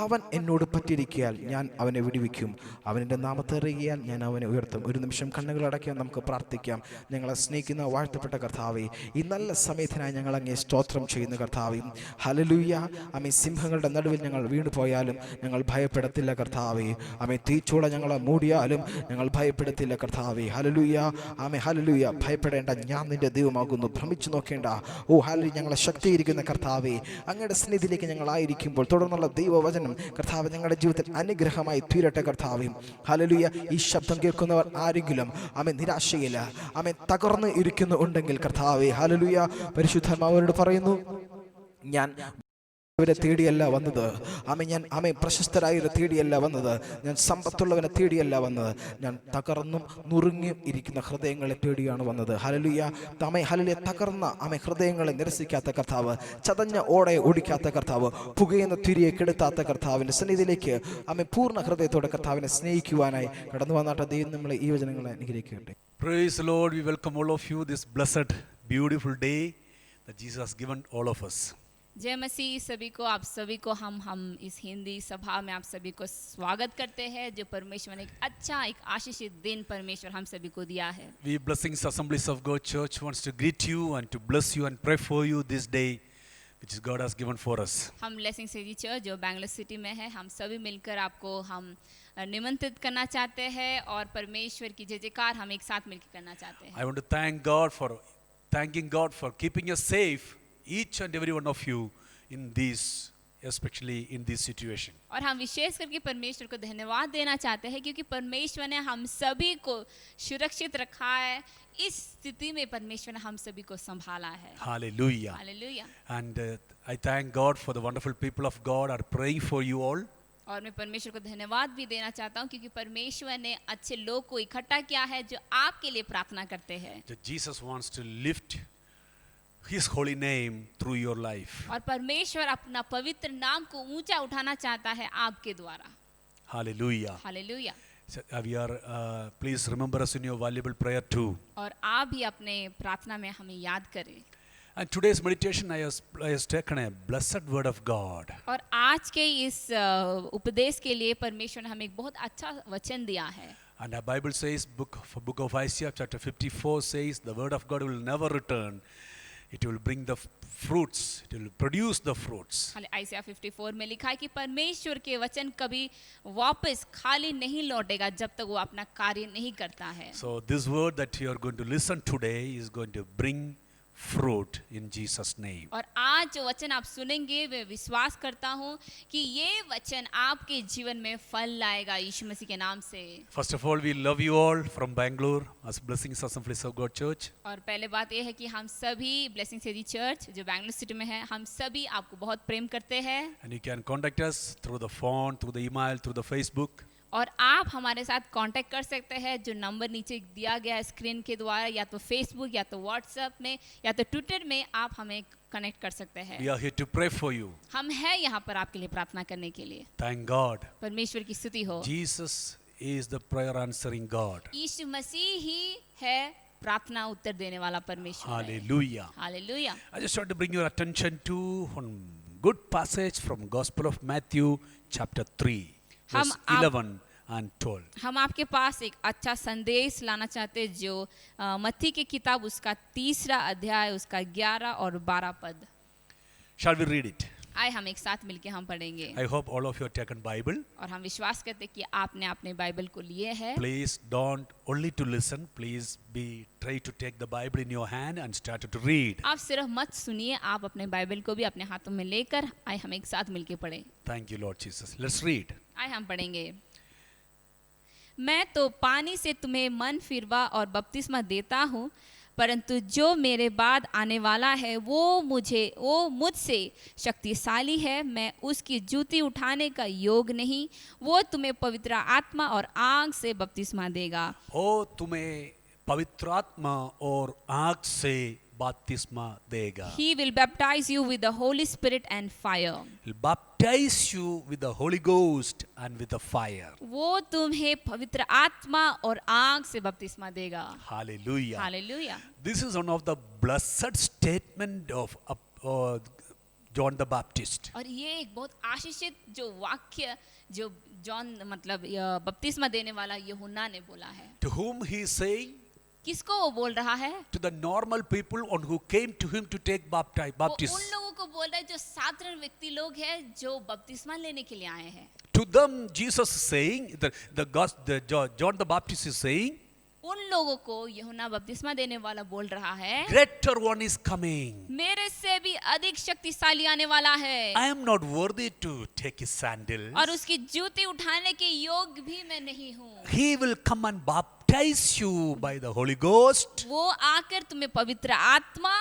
അവൻ എന്നോട് പറ്റിയിരിക്കിയാൽ ഞാൻ അവനെ വിടുവിക്കും, അവൻ്റെ നാമത്തെ അറിയിയാൽ ഞാൻ അവനെ ഉയർത്തും. ഒരു നിമിഷം കണ്ണുകൾ അടയ്ക്കാം, നമുക്ക് പ്രാർത്ഥിക്കാം. ഞങ്ങളെ സ്നേഹിക്കുന്ന വാഴ്ത്തപ്പെട്ട കർത്താവേ, ഈ നല്ല സമയത്തിനായി ഞങ്ങൾ അങ്ങേ സ്തോത്രം ചെയ്യുന്ന കർത്താവേ. ഹല്ലേലൂയ. ആമേ സിംഹങ്ങളുടെ നടുവിൽ ഞങ്ങൾ വീണുപോയാലും ഞങ്ങൾ ഭയപ്പെടത്തില്ല കർത്താവേ. ആമേ തീച്ചൂള ഞങ്ങളെ മൂടിയാലും ഞങ്ങൾ ഭയപ്പെടത്തില്ല കർത്താവേ. ഹല്ലേലൂയ. ആമേ ഹല്ലേലൂയ. ഭയപ്പെടേണ്ട, ഞാൻ നിന്റെ ദൈവമാകുന്നു. ഭ്രമിച്ചു നോക്കേണ്ട. ഓ ഹല്ലേലൂയ. ഞങ്ങളെ ശക്തീകരിക്കുന്ന കർത്താവേ, അങ്ങയുടെ സന്നിധിയിലേക്ക് ഞങ്ങളായിരിക്കുമ്പോൾ തുടർന്നുള്ള ദൈവവചനം കർത്താവ് ഞങ്ങളുടെ ജീവിതത്തിൽ അനുഗ്രഹമായി തീരട്ടെ കർത്താവേ. ഹല്ലേലൂയ. ഈ ശബ്ദം കേൾക്കുന്നവർ ആരെങ്കിലും ആമേ നിരാശയില്ല, ആമേ തകർന്ന് ഇരിക്കുന്നു ഉണ്ടെങ്കിൽ കർത്താവേ ഹല്ലേലൂയ, പരിശുദ്ധാത്മാവരോട് പറയുന്നു, ഞാൻ അവരെ തേടിയല്ല വന്നത്. ഞാൻ പ്രശസ്തരായവരെ തേടിയല്ല വന്നത്. ഞാൻ സമ്പത്തുള്ളവനെ തേടിയല്ല വന്നത്. ഞാൻ തകർന്നും നുറുങ്ങിയും ഇരിക്കുന്ന ഹൃദയങ്ങളെ തേടിയാണ് വന്നത്. ഹല്ലേലൂയ. ഹല്ലേലൂയ. തകർന്ന ഹൃദയങ്ങളെ നിരസിക്കാത്ത കർത്താവ്, ചതഞ്ഞ ഓടയെ ഓടിക്കാത്ത കർത്താവ്, പുകയുന്ന തിരിയെ കെടുത്താത്ത കർത്താവിൻ്റെ സന്നിധിയിലേക്ക് പൂർണ്ണ ഹൃദയത്തോടെ കർത്താവിനെ സ്നേഹിക്കുവാനായി കടന്നു വന്നാട്ടെ. ദൈവം നമ്മളെ ഈ വചനങ്ങളെ അനുഗ്രഹിക്കട്ടെ. Praise the Lord. We welcome all of you this blessed, beautiful day that Jesus has given all of us. जय मसीह सभी को, आप सभी को हम इस हिंदी सभा में आप सभी को स्वागत करते हैं, जो परमेश्वर ने एक अच्छा, एक आशीषित दिन परमेश्वर हम सभी को दिया है. We Blessings Assemblies of God Church wants to greet you and to bless you and pray for you this day which God has given for us. हम ब्लेसिंग सिटी चर्च जो बैंगलोर सिटी में है, हम सभी मिलकर आपको हम निमंत्रित करना चाहते हैं और परमेश्वर की जय जयकार हम एक साथ मिलकर करना चाहते हैं. I want to thanking God for keeping us safe, each and every one of you, in this, especially in this situation. और हम विशेष करके परमेश्वर को धन्यवाद देना चाहते हैं क्योंकि परमेश्वर ने हम सभी को सुरक्षित रखा है. इस स्थिति में परमेश्वर ने हम सभी को संभाला है. Hallelujah. Hallelujah. And I thank God for the wonderful people of God are praying for you all. और मैं परमेश्वर को धन्यवाद भी देना चाहता हूँ क्योंकि परमेश्वर ने अच्छे लोग को इकट्ठा किया है जो आपके लिए प्रार्थना करते हैं. That Jesus wants to lift His holy name through your life. और परमेश्वर अपना पवित्र नाम को ऊंचा उठाना चाहता है आपके द्वारा. Hallelujah. Hallelujah. So, please remember us in your valuable prayer too. और आप भी अपने प्रार्थना में हमें याद करें. And today's meditation I has taken a blessed word of God. और आज के इस उपदेश के लिए परमेश्वर ने हमें एक बहुत अच्छा वचन दिया है. And the Bible says, book of Isaiah chapter 54 says, the word of God will never return. It will bring the fruits. It will produce the fruits. Isaiah 54 में लिखा है कि परमेश्वर के वचन कभी वापस खाली नहीं लौटेगा जब तक वो अपना कार्य नहीं करता है. So this word that you are going to listen today is going to bring fruit in Jesus name. और आज जो वचन आप सुनेंगे वे विश्वास करता हूँ कि ये वचन आपके जीवन में फल लाएगा यीशु मसीह के नाम से. First of all, we love you all from Bangalore as Blessings Assemblies of God Church. और पहले बात ये है कि हम सभी ब्लेसिंग सिटी चर्च जो बैंगलोर सिटी में है, हम सभी आपको बहुत प्रेम करते हैं. And you can contact us through the phone, through the email, through the Facebook. और आप हमारे साथ कांटेक्ट कर सकते हैं जो नंबर नीचे दिया गया है स्क्रीन के द्वारा, या तो फेसबुक या तो व्हाट्सएप में या तो ट्विटर में आप हमें कनेक्ट कर सकते हैं. We are here to pray for you. हम हैं यहाँ पर आपके लिए प्रार्थना करने के लिए. Thank God. परमेश्वर की स्तुति हो. Jesus is the prayer answering God. यीशु मसीह ही है प्रार्थना उत्तर देने वाला परमेश्वर. Hallelujah. Hallelujah. I just want to bring your attention to one good passage from Gospel of Matthew chapter 3 verse 11 and 12. हम आपके पास एक अच्छा संदेश लाना चाहते हैं जो मत्ती की किताब उसका 3 अध्याय उसका 11 और 12 पद. Shall we read it? आए हम एक साथ मिलके हम पढ़ेंगे. I hope all of you have taken Bible. और हम विश्वास करते हैं कि आपने अपने बाइबल को लिए है. Please don't only to listen. Please try to take the Bible in your hand and start to read. आप सिर्फ मत सुनिए, आप अपने बाइबल को भी अपने हाथों में लेकर आए हम एक साथ मिलके पढ़ें. Thank you, Lord Jesus. Let's read. आए हम पढ़ेंगे. मैं तो पानी से तुम्हें मन फिरवा और बपतिस्मा देता हूँ, परंतु जो मेरे बाद आने वाला है वो मुझसे शक्तिशाली है. मैं उसकी जूती उठाने का योग नहीं. वो तुम्हें पवित्र आत्मा और आग से बपतिस्मा देगा. ओ तुम्हें पवित्र आत्मा और आग से बपतिस्मा देगा. He will baptize you with the Holy Spirit and fire. He'll baptize you with the Holy Ghost and with the fire. वो तुम्हें पवित्र आत्मा और आग से बपतिस्मा देगा. Hallelujah. Hallelujah. This is one of the blessed statement of John the Baptist. और ये एक बहुत आशीषित जो वाक्य जो जॉन मतलब बपतिस्मा देने वाला यूहन्ना ने बोला है. To whom he is saying? किसको वो बोल रहा है? To the normal people on who came to him to take baptism. वो उन लोगों को बोल रहा है जो साधारण व्यक्ति लोग हैं जो बपतिस्मा लेने के लिए आए हैं। To them, Jesus is saying, John the Baptist is saying, उन लोगों को यूहन्ना बपतिस्मा देने वाला बोल रहा है, greater one is coming. मेरे से भी अधिक शक्तिशाली आने वाला है I am not worthy to take his sandals. और उसकी जूती उठाने के योग्य भी मैं नहीं हूँ। He will come and baptize you by the Holy Ghost, वो आकर तुम्हें पवित्र आत्मा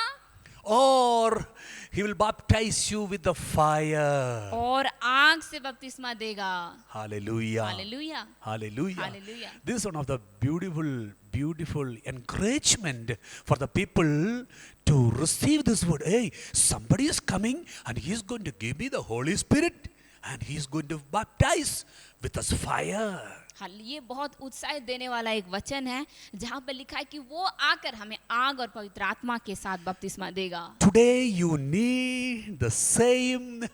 or he will baptize you with the fire. और आग से बपतिस्मा देगा। Hallelujah. Hallelujah, Hallelujah. Hallelujah. This is one of the beautiful encouragement for the people to receive this word. Hey, somebody is coming and he is going to give me the Holy Spirit and he is going to baptize with us fire. हाल ये बहुत उत्साहित देने वाला एक वचन है जहाँ पर लिखा है कि वो आकर हमें आग और पवित्र आत्मा के साथ बपतिस्मा देगा। Today you need the same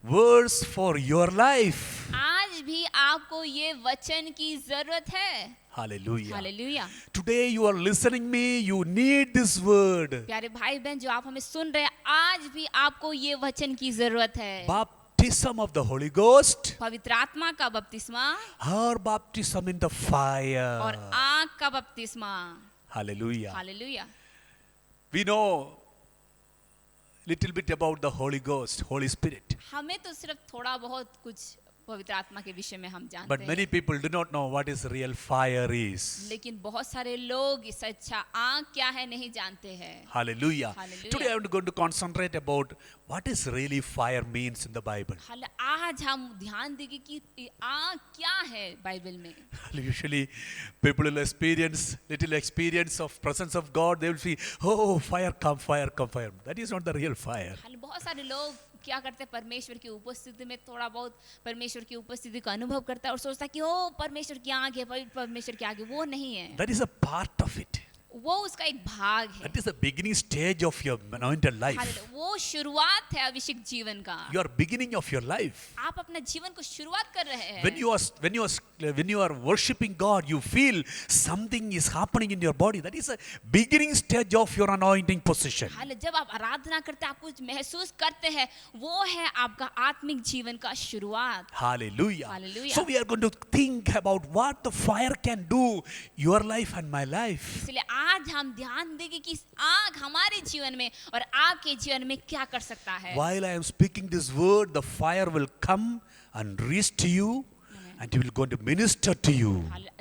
words for your life. आज भी आपको ये वचन की जरूरत है। Hallelujah. Hallelujah. Today you are listening me, you need this word. प्यारे भाई बहन जो आप हमें सुन रहे हैं, आज भी आपको ये वचन की जरूरत है। Baptism of the Holy Ghost पवित्र आत्मा का बपतिस्मा or baptism in the और fire. आग का बपतिस्मा। Hallelujah. Hallelujah. We know little bit about the Holy Ghost, Holy Spirit. हमें तो सिर्फ थोड़ा बहुत कुछ पवित्र आत्मा के विषय में हम जानते But हैं, many people do not know what is real fire is. लेकिन बहुत सारे लोग इस अच्छा आग क्या है नहीं जानते हैं। Hallelujah. Hallelujah. Today I am going to concentrate about what is really fire means in the Bible. आज हम ध्यान देंगे कि आग क्या है बाइबल में। Usually people will experience little experience of presence of God. They will see, oh, fire come, fire come, fire. That is not the real fire. बहुत सारे लोग क्या करते हैं, परमेश्वर की उपस्थिति में थोड़ा बहुत परमेश्वर की उपस्थिति का अनुभव करता है और सोचता है कि ओ परमेश्वर की आग है, परमेश्वर की आग है। वो नहीं है, That is a part of it. वो उसका एक भाग है। That is the beginning stage of your anointed life. वो शुरुआत है अभिषेक जीवन का। You are beginning of your life. आप अपना जीवन को शुरुआत कर रहे हैं। When you are worshiping God, you feel something is happening in your body. That is a beginning stage of your anointing position. जब आप आराधना करते हैं, आप कुछ महसूस करते हैं, वो है आपका आत्मिक जीवन का शुरुआत। Hallelujah. Hallelujah. So we are going to think about what the fire can do your life and my life. इसलिए आज हम ध्यान देंगे कि आग हमारे जीवन में और आपके जीवन में क्या कर सकता है। While I am speaking this word, the fire will come and reach to you, and he will go to minister to you.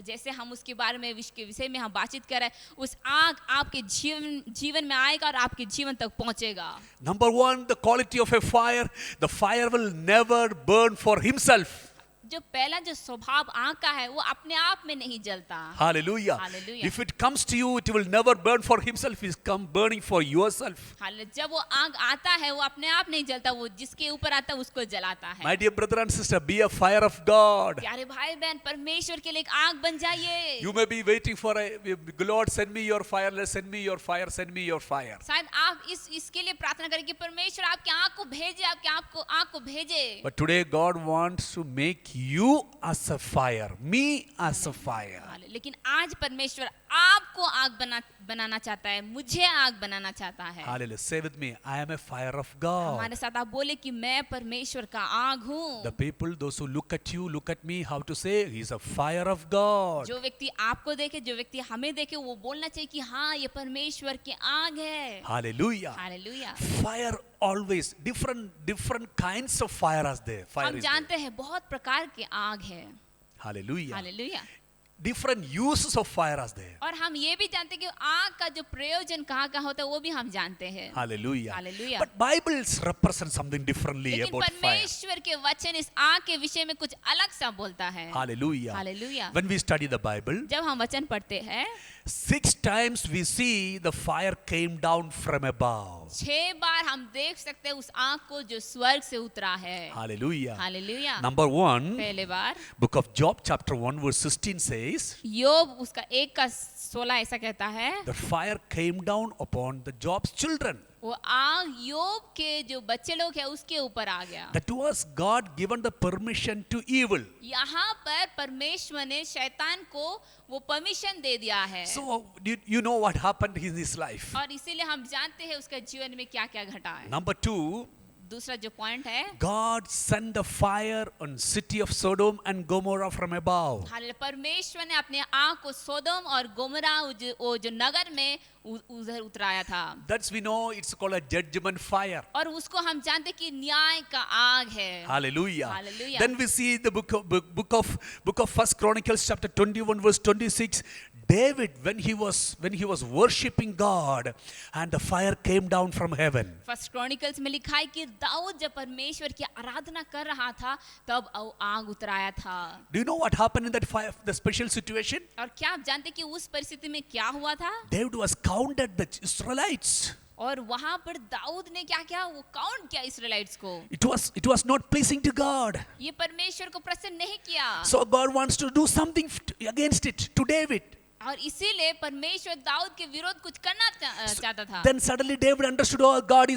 जैसे हम उसके बारे में के विषय में हम बातचीत कर रहे हैं, उस आग आपके जीवन में आएगा और आपके जीवन तक पहुंचेगा। Number one, the quality of a fire. The fire will never burn for himself. जो पहला जो स्वभाव आग का है वो अपने आप में नहीं जलता। Hallelujah. Hallelujah. If it comes to you, it will never burn for himself. It come burning for yourself. जब वो आग आता है वो अपने आप नहीं जलता, वो जिसके ऊपर आता है उसको जलाता है। My dear brother and sister, be a fire of God. प्यारे भाई बहन, परमेश्वर के लिए एक आग बन जाइए। You may be waiting for a Lord, send me your fire, send me your fire, send me your fire. शायद आप इसके लिए प्रार्थना करें कि परमेश्वर आपके आग को भेजे, आपके आग को भेजे। But today God wants to make you as a fire, me as a fire. लेकिन आज परमेश्वर आपको आग बनाना चाहता है, मुझे आग बनाना चाहता है। Hallelujah. Say with me, I am a fire of God. हमारे साथ आप बोले कि मैं परमेश्वर का आग हूँ। The people, those who look at you, look at me, how to say, he's a fire of God. जो व्यक्ति आपको देखे, जो व्यक्ति हमें देखे, वो बोलना चाहिए कि हाँ ये परमेश्वर की आग है। Hallelujah. Hallelujah. Fire always, different kinds of fire are there. Fire हम is जानते हैं बहुत प्रकार की आग है। there. Hallelujah. Hallelujah. Different uses of fire are there. और हम ये भी जानते हैं कि आग का जो प्रयोजन कहाँ कहाँ होता है वो भी हम जानते हैं। Hallelujah. Hallelujah. But Bibles represent something differently लेकिन about fire. परमेश्वर के वचन इस आग के विषय में कुछ अलग सा बोलता है। Hallelujah. Hallelujah. When we study the Bible, जब हम वचन पढ़ते हैं 6 times we see the fire came down from above. 6 बार हम देख सकते हैं उस आग को जो स्वर्ग से उतरा है। Hallelujah. हालेलुया। Number 1, पहले बार book of Job chapter 1 verse 16 says, योब उसका 1 का 16 ऐसा कहता है, the fire came down upon the Job's children. वो आग योब के जो बच्चे लोग हैं उसके ऊपर आ गया। That was God given the permission to evil. यहाँ पर परमेश्वर ने शैतान को वो परमिशन दे दिया है। So you know what happened in his life. और इसीलिए हम जानते हैं उसके जीवन में क्या क्या घटा है। Number 2, दूसरा जो पॉइंट है, God sent the fire on city of Sodom and Gomorrah from above. Hallelujah, परमेश्वर ने अपने आग को सोदोम और गोमरा वो जो नगर में उधर उतराया था। That's we know it's called a judgment fire. और उसको हम जानते कि न्याय का आग है। Hallelujah. Hallelujah. Then we see the book of First Chronicles chapter 21 verse 26. David, when he was worshiping God, and the fire came down from heaven. First chronicles में लिखा है कि दाऊद जब परमेश्वर की आराधना कर रहा था तब आग उतराया था। Do you know what happened in that fire, the special situation? और क्या आप जानते कि उस परिस्थिति में क्या हुआ था? David was counted the Israelites. और वहां पर दाऊद ने क्या किया? वो काउंट किया इस्राएलिट्स को। It was not pleasing to God. ये परमेश्वर को प्रसन्न नहीं किया। So God wants to do something against it to David. और इसीलिए परमेश्वर दाऊद के विरोध कुछ करना चाहता था। Then suddenly David understood, oh, God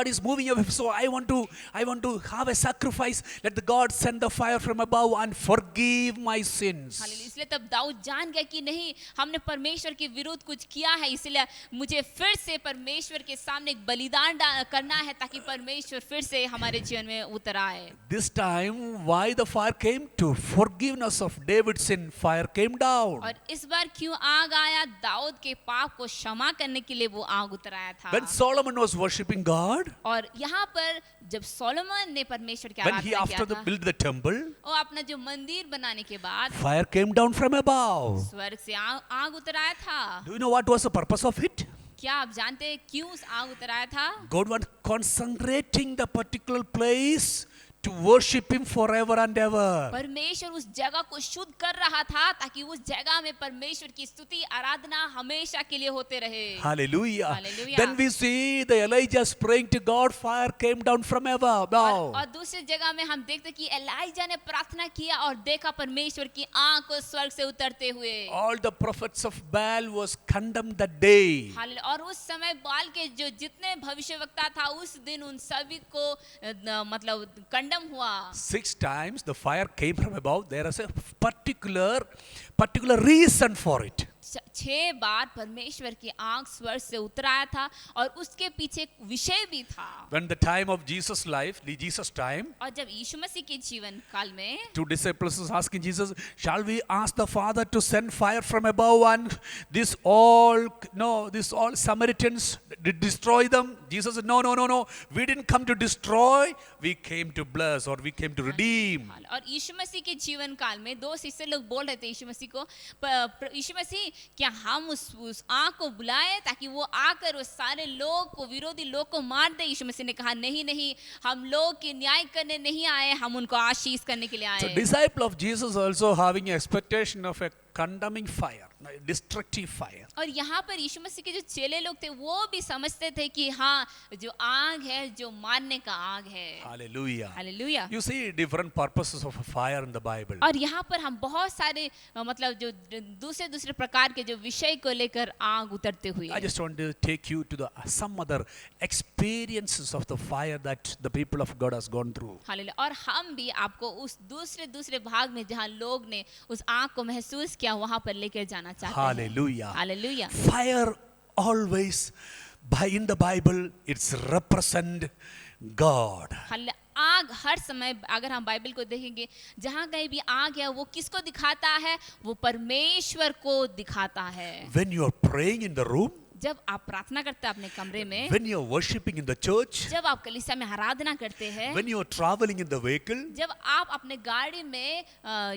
is moving away. So I want to have a sacrifice. Let the God send the fire from above and forgive my sins. Hallelujah, इसलिए तब दाऊद जान गया कि नहीं, हमने परमेश्वर के विरोध कुछ किया है, इसलिए मुझे फिर से परमेश्वर के सामने एक बलिदान करना है ताकि परमेश्वर फिर से हमारे जीवन में उतर आए। This time, why the fire came? To forgiveness of David's sin, fire came down. और इस बार क्यों आग आया? दाऊद के पाप को क्षमा करने के लिए वो आग उतराया था। When Solomon was worshipping God, और यहाँ पर जब सोलोमन ने परमेश्वर की when he आराधना after किया था, built the temple, और अपना जो मंदिर बनाने के बाद fire came down from above. स्वर्ग से आग उतराया था। Do you know what was the purpose of it? क्या आप जानते हैं क्यों उस आग उतराया था? God was consecrating the particular place to worship Him forever and ever. परमेश्वर उस जगह को शुद्ध कर रहा था ताकि उस जगह में परमेश्वर की स्तुति आराधना हमेशा के लिए होते रहे। Hallelujah. Hallelujah. Then we see the Elijah praying to God, fire came down from above. और दूसरी जगह में हम देखते कि एलाइजा ने प्रार्थना किया और देखा परमेश्वर की आग को स्वर्ग से उतरते हुए। All the prophets of Baal was condemned that day. Hallelujah, और उस समय बाल के जो जितने भविष्यवक्ता था उस दिन उन सभी को मतलब कंडम हुआ। 6 times the fire came from above. There is a particular reason for it. 6 बार परमेश्वर की आग स्वर्ग से उतराया था और उसके पीछे एक विषय भी था। When the time of Jesus' life, Jesus' time, और जब यीशु मसीह के जीवन काल में 2 disciples was asking Jesus, shall we ask the Father to send fire from above and this all Samaritans destroy them? Jesus said, no. We didn't come to destroy. We came to bless, or we came to redeem. और यीशु मसीह के जीवन काल में 2 शिष्य लोग बोल रहे थे यीशु मसीह को, यीशु मसीह क्या हम उस आग को बुलाए ताकि वो आकर उस सारे लोग को, विरोधी लोग को मार दे? यीशु मसीह ने कहा नहीं, हम लोग की न्याय करने नहीं आए, हम उनको आशीष करने के लिए आए। So disciple of Jesus also having expectation of a condemning fire, destructive fire. और यहाँ पर यीशु मसीह के जो चेले लोग थे वो भी समझते थे कि हाँ, जो आग है जो मारने का आग है। Hallelujah. Hallelujah. You see different purposes of a fire in the Bible. और यहाँ पर हम बहुत सारे मतलब जो दूसरे प्रकार के जो विषय को लेकर आग उतरते हुए, I just want to take you to some other experiences of the fire that the people of God has gone through. Hallelujah. और हम भी आपको उस दूसरे भाग में जहाँ लोग ने उस आग को महसूस किया वहाँ पर लेकर जाना चाहते हैं। Hallelujah. Hallelujah. Fire always, in the Bible, it's represent God. Hallelujah. आग हर समय अगर हम बाइबल को देखेंगे जहाँ कहीं भी आग है वो किसको दिखाता है? वो परमेश्वर को दिखाता है। When you are praying in the room, जब आप प्रार्थना करते हैं अपने कमरे में, when you are worshiping in the church, जब आप कलीसिया में आराधना करते हैं, when you are traveling in the vehicle, जब आप अपने गाड़ी में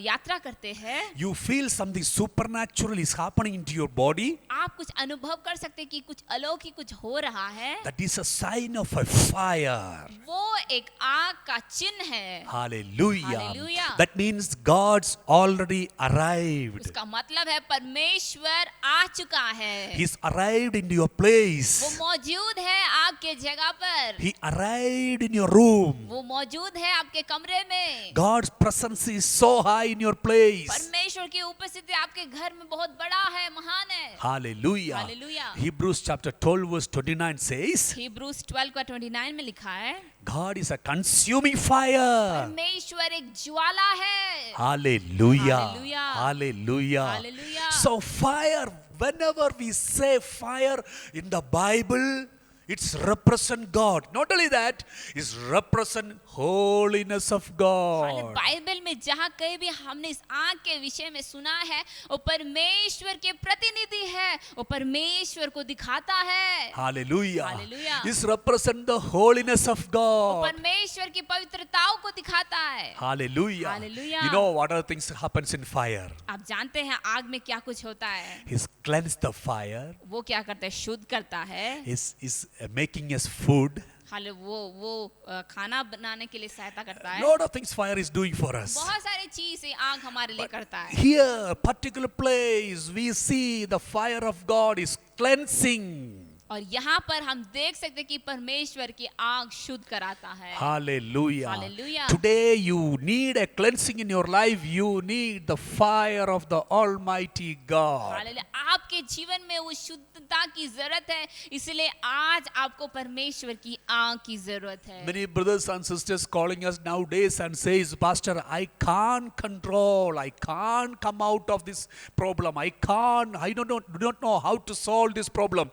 यात्रा करते हैं, you feel something supernatural is happening into your body. आप कुछ अनुभव कर सकते हैं कि कुछ अलौकिक कुछ हो रहा है। That is a sign of a fire. वो एक आग का चिन्ह है। Hallelujah. Hallelujah. That means God's already arrived. उसका मतलब है परमेश्वर आ चुका है। He's arrived in your place. वो मौजूद है आपके जगह पर, He arrived in your room. वो मौजूद है आपके कमरे में। God's presence is so high in your place. परमेश्वर की उपस्थिति आपके घर में बहुत बड़ा है, महान है। Hallelujah. Hallelujah. Hebrews chapter 12 verse 29 says, Hebrews 12 का 29 में लिखा है, God is a consuming fire. परमेश्वर एक ज्वाला है। Hallelujah. Hallelujah. Hallelujah. Hallelujah. So fire, whenever we say fire in the Bible, it's represent God. Not only that, it's represent holiness of God. Bible में जहाँ कहीं भी हमने इस आग के विषय में सुना है, वो परमेश्वर के प्रतिनिधि है, वो परमेश्वर को दिखाता है। Hallelujah. Hallelujah. This represent the holiness of वो God. परमेश्वर की पवित्रताओं को दिखाता है। Hallelujah. Hallelujah. You know what other things happens in fire? आप जानते हैं आग में क्या कुछ होता है? He's cleansed the fire. वो क्या करता है? शुद्ध करता है। Is making us food. हाले वो खाना बनाने के लिए सहायता करता है। Lot of things fire is doing for us. बहुत सारी चीजें आग हमारे लिए करता है। Here, particular place, we see the fire of God is cleansing. और यहाँ पर हम देख सकते हैं कि परमेश्वर की आग शुद्ध कराता है। Hallelujah. Hallelujah. Today you need a cleansing in your life. You need the fire of the Almighty God. Hallelujah. आपके जीवन में वो शुद्धता की जरूरत है, इसलिए आज आपको परमेश्वर की आग की जरूरत है। Many brothers and sisters calling us nowadays and says, Pastor, I can't control. I can't come out of this problem. I do not know how to solve this problem.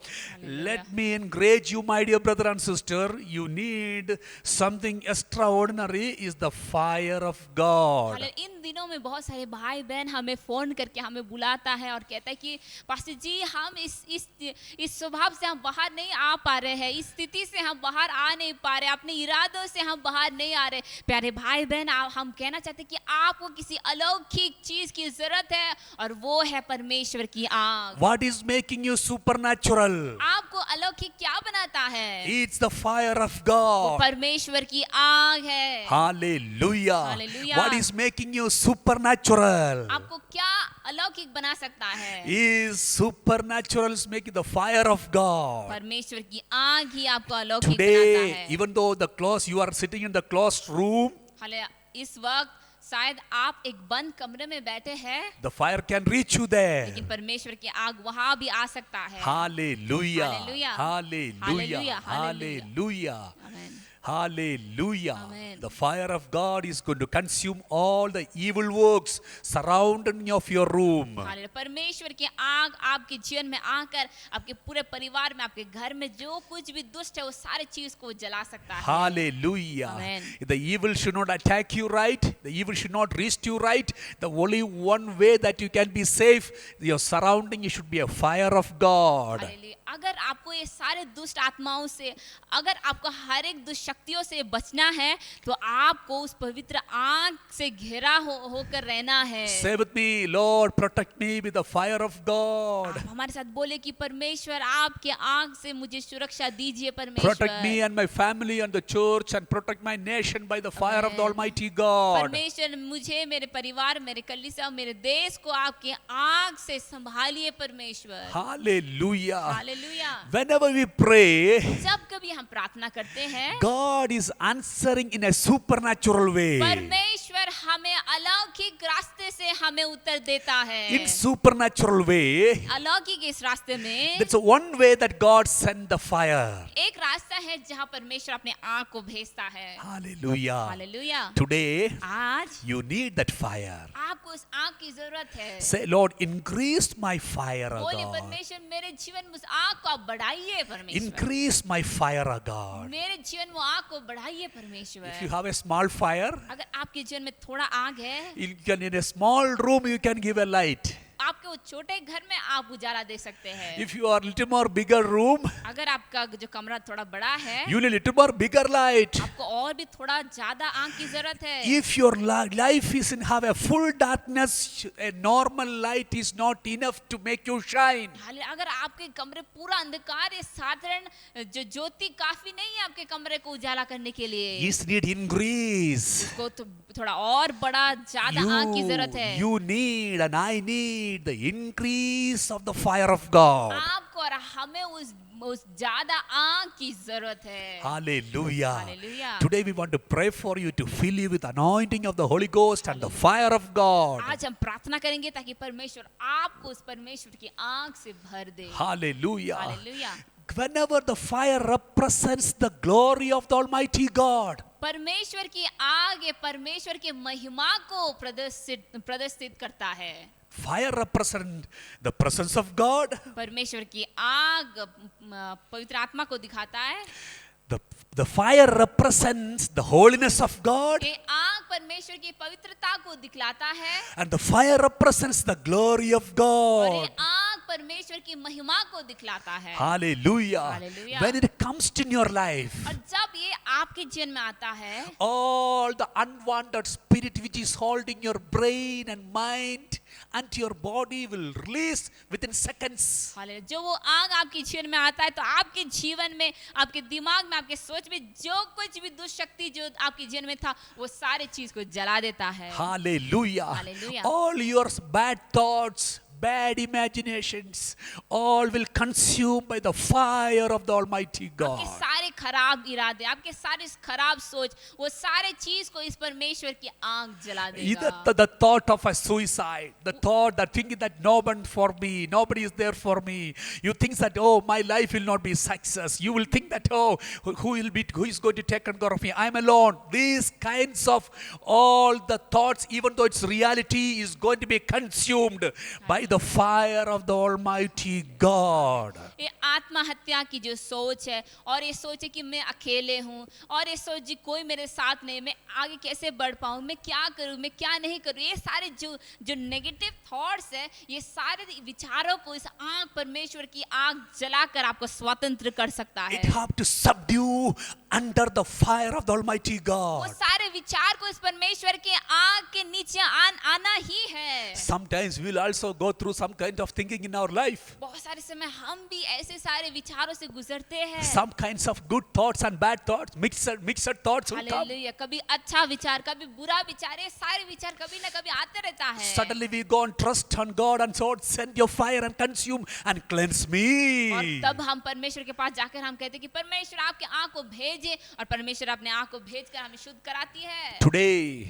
Let me encourage you, my dear brother and sister. You need something extraordinary is the fire of God. Hallelujah. इन दिनों में बहुत सारे भाई बहन हमें phone करके हमें बुलाता है और कहता है कि पास्टर जी, हम इस स्वभाव से हम बाहर नहीं आ पा रहे हैं, इस स्थिति से हम बाहर आ नहीं पा रहे, अपने इरादों से हम बाहर नहीं आ रहे। प्यारे भाई बहन, हम कहना चाहते हैं कि आपको किसी अलौकिक चीज की जरूरत है, और वो है परमेश्वर की आग। What is making you supernatural? आपको अलौकिक क्या बनाता है? It's the fire of वो God. परमेश्वर की आग है। Hallelujah. Hallelujah. What is making you supernatural? आपको क्या अलौकिक बना सकता है? Is supernatural is making the fire of God. परमेश्वर की आग ही आपको अलौकिक बनाता Today, है। even though you are sitting in the closed room, hallelujah. इस वक्त शायद आप एक बंद कमरे में बैठे हैं, the fire can reach you there. लेकिन परमेश्वर की आग वहां भी आ सकता है। Hallelujah. Hallelujah. Hallelujah. Hallelujah. Hallelujah. आमीन। Hallelujah. Amen. The fire of God is going to consume all the evil works surrounding of your room. Hallelujah. परमेश्वर की आग आपके जीवन में आकर आपके पूरे परिवार में, आपके घर में जो कुछ भी दुष्ट है, वो सारे चीज को जला सकता है। Hallelujah. Amen. The evil should not attack you, right? The evil should not reach you, right? The only one way that you can be safe, your surrounding should be a fire of God. Hallelujah. अगर आपको ये सारे दुष्ट आत्माओं से, अगर आपको हर एक दुष्ट शक्तियों से बचना है, तो आपको उस पवित्र आग से घिरा होकर रहना है। Say with me, Lord, protect me with the fire of God. आप हमारे साथ बोले कि परमेश्वर, आपके आग से मुझे सुरक्षा दीजिए परमेश्वर। Protect me and my family and the church, and protect my nation by the fire of the Almighty God. परमेश्वर, मुझे, मेरे परिवार, मेरे कलीसिया, मेरे देश को आपके आग से संभालिए परमेश्वर। Hallelujah. Hallelujah. Whenever we pray, जब कभी हम प्रार्थना करते हैं, God is answering in a supernatural way. परमेश्वर हमें अलौकिक रास्ते से हमें उत्तर देता है। In supernatural way, अलौकिक इस रास्ते में that's one way that God sent the fire. एक रास्ता है जहाँ परमेश्वर अपने आग को भेजता है। Hallelujah. हालेलुया। Today, आज you need that fire. आपको उस आग की जरूरत है। Say, Lord, increase my fire, O बोले, God. परमेश्वर, मेरे जीवन में उस आग को आप बढ़ाइए परमेश्वर। Increase my fire, O God. मेरे जीवन में आग को बढ़ाइए If you परमेश्वर। have a small fire, अगर आपके जीवन में थोड़ा आग है, in a small room, you can give a light. आपके वो छोटे घर में आप उजाला दे सकते हैं। If you are little more bigger room, अगर आपका जो कमरा थोड़ा बड़ा है, you need little more bigger light. आपको और भी थोड़ा ज्यादा आग की जरूरत है। If your life is in have a full darkness, a normal light is not enough to make you shine. अगर आपके कमरे पूरा अंधकार है, साधारण जो ज्योति काफी नहीं है आपके कमरे को उजाला करने के लिए। This need increase. इसको तो थोड़ा और बड़ा ज्यादा आग की जरूरत है। You need and I need need the increase of the fire of God. आपको और हमें उस ज्यादा आग की जरूरत है। Hallelujah. Hallelujah. Today we want to pray for you to fill you with anointing of the Holy Ghost and the fire of God. आज हम प्रार्थना करेंगे ताकि परमेश्वर आपको उस परमेश्वर की आग से भर दे। Hallelujah. Hallelujah. Whenever the fire represents the glory of the Almighty God, परमेश्वर की आग ये परमेश्वर के महिमा को प्रदर्शित करता है। fire represents the presence of God. परमेश्वर की आग पवित्र आत्मा को दिखाता है। The fire represents the holiness of God, ये आग परमेश्वर की पवित्रता को दिखलाता है and the fire represents the glory of और ये God. आग परमेश्वर की महिमा को दिखलाता है। Hallelujah. Hallelujah. When it comes in your life, और जब ये आपके जीवन में आता है, all the unwanted spirit which is holding your brain and mind and your body will release within seconds. Hallelujah, जो वो आग आपके जीवन में आता है तो आपके जीवन में, आपके दिमाग में, आपके सोच में जो कुछ भी दुष्शक्ति जो आपके जीवन में था वो सारे चीज को जला देता है। Hallelujah. Hallelujah. All your bad thoughts, bad imaginations, all will consume by the fire of the Almighty आपके God. सारे खराब इरादे, आपके सारे खराब सोच, वो सारे चीज को इस परमेश्वर की आग जला Either देगा। the thought of a suicide, the thought that thinking that no one for me, nobody is there for me. You think that, oh, my life will not be success. You will think that, oh, who is going to take care of me? I'm alone. These kinds of all the thoughts, even though its reality is going to be consumed by the fire of the Almighty God. ये आत्महत्या की जो सोच है और ये सोच है कि मैं अकेले हूँ और ये सोच जी कोई मेरे साथ नहीं, मैं आगे कैसे बढ़ पाऊँ, मैं क्या करूँ, मैं क्या नहीं करूँ, ये सारे जो नेगेटिव थॉट्स है, ये सारे विचारों को इस आग परमेश्वर की आग जलाकर आपको स्वतंत्र कर सकता है। It have to subdue under the fire of the Almighty वो God. सारे विचार को इस परमेश्वर के आग के नीचे आना ही है। Sometimes we'll also go through some kind of thinking in our life. बहुत सारे समय हम भी ऐसे सारे विचारों से गुजरते हैं। Some kinds of good thoughts and bad thoughts, mixed thoughts will come. Hallelujah, कभी अच्छा विचार, कभी बुरा विचार, ये सारे विचार कभी ना कभी आते रहता है। Suddenly we go and trust on God and so send your fire and consume and cleanse और me. तब हम परमेश्वर के पास जाकर हम कहते हैं कि परमेश्वर आपके आँख को भेजे और परमेश्वर अपने आँख को भेजकर हमें शुद्ध कराती है। Today,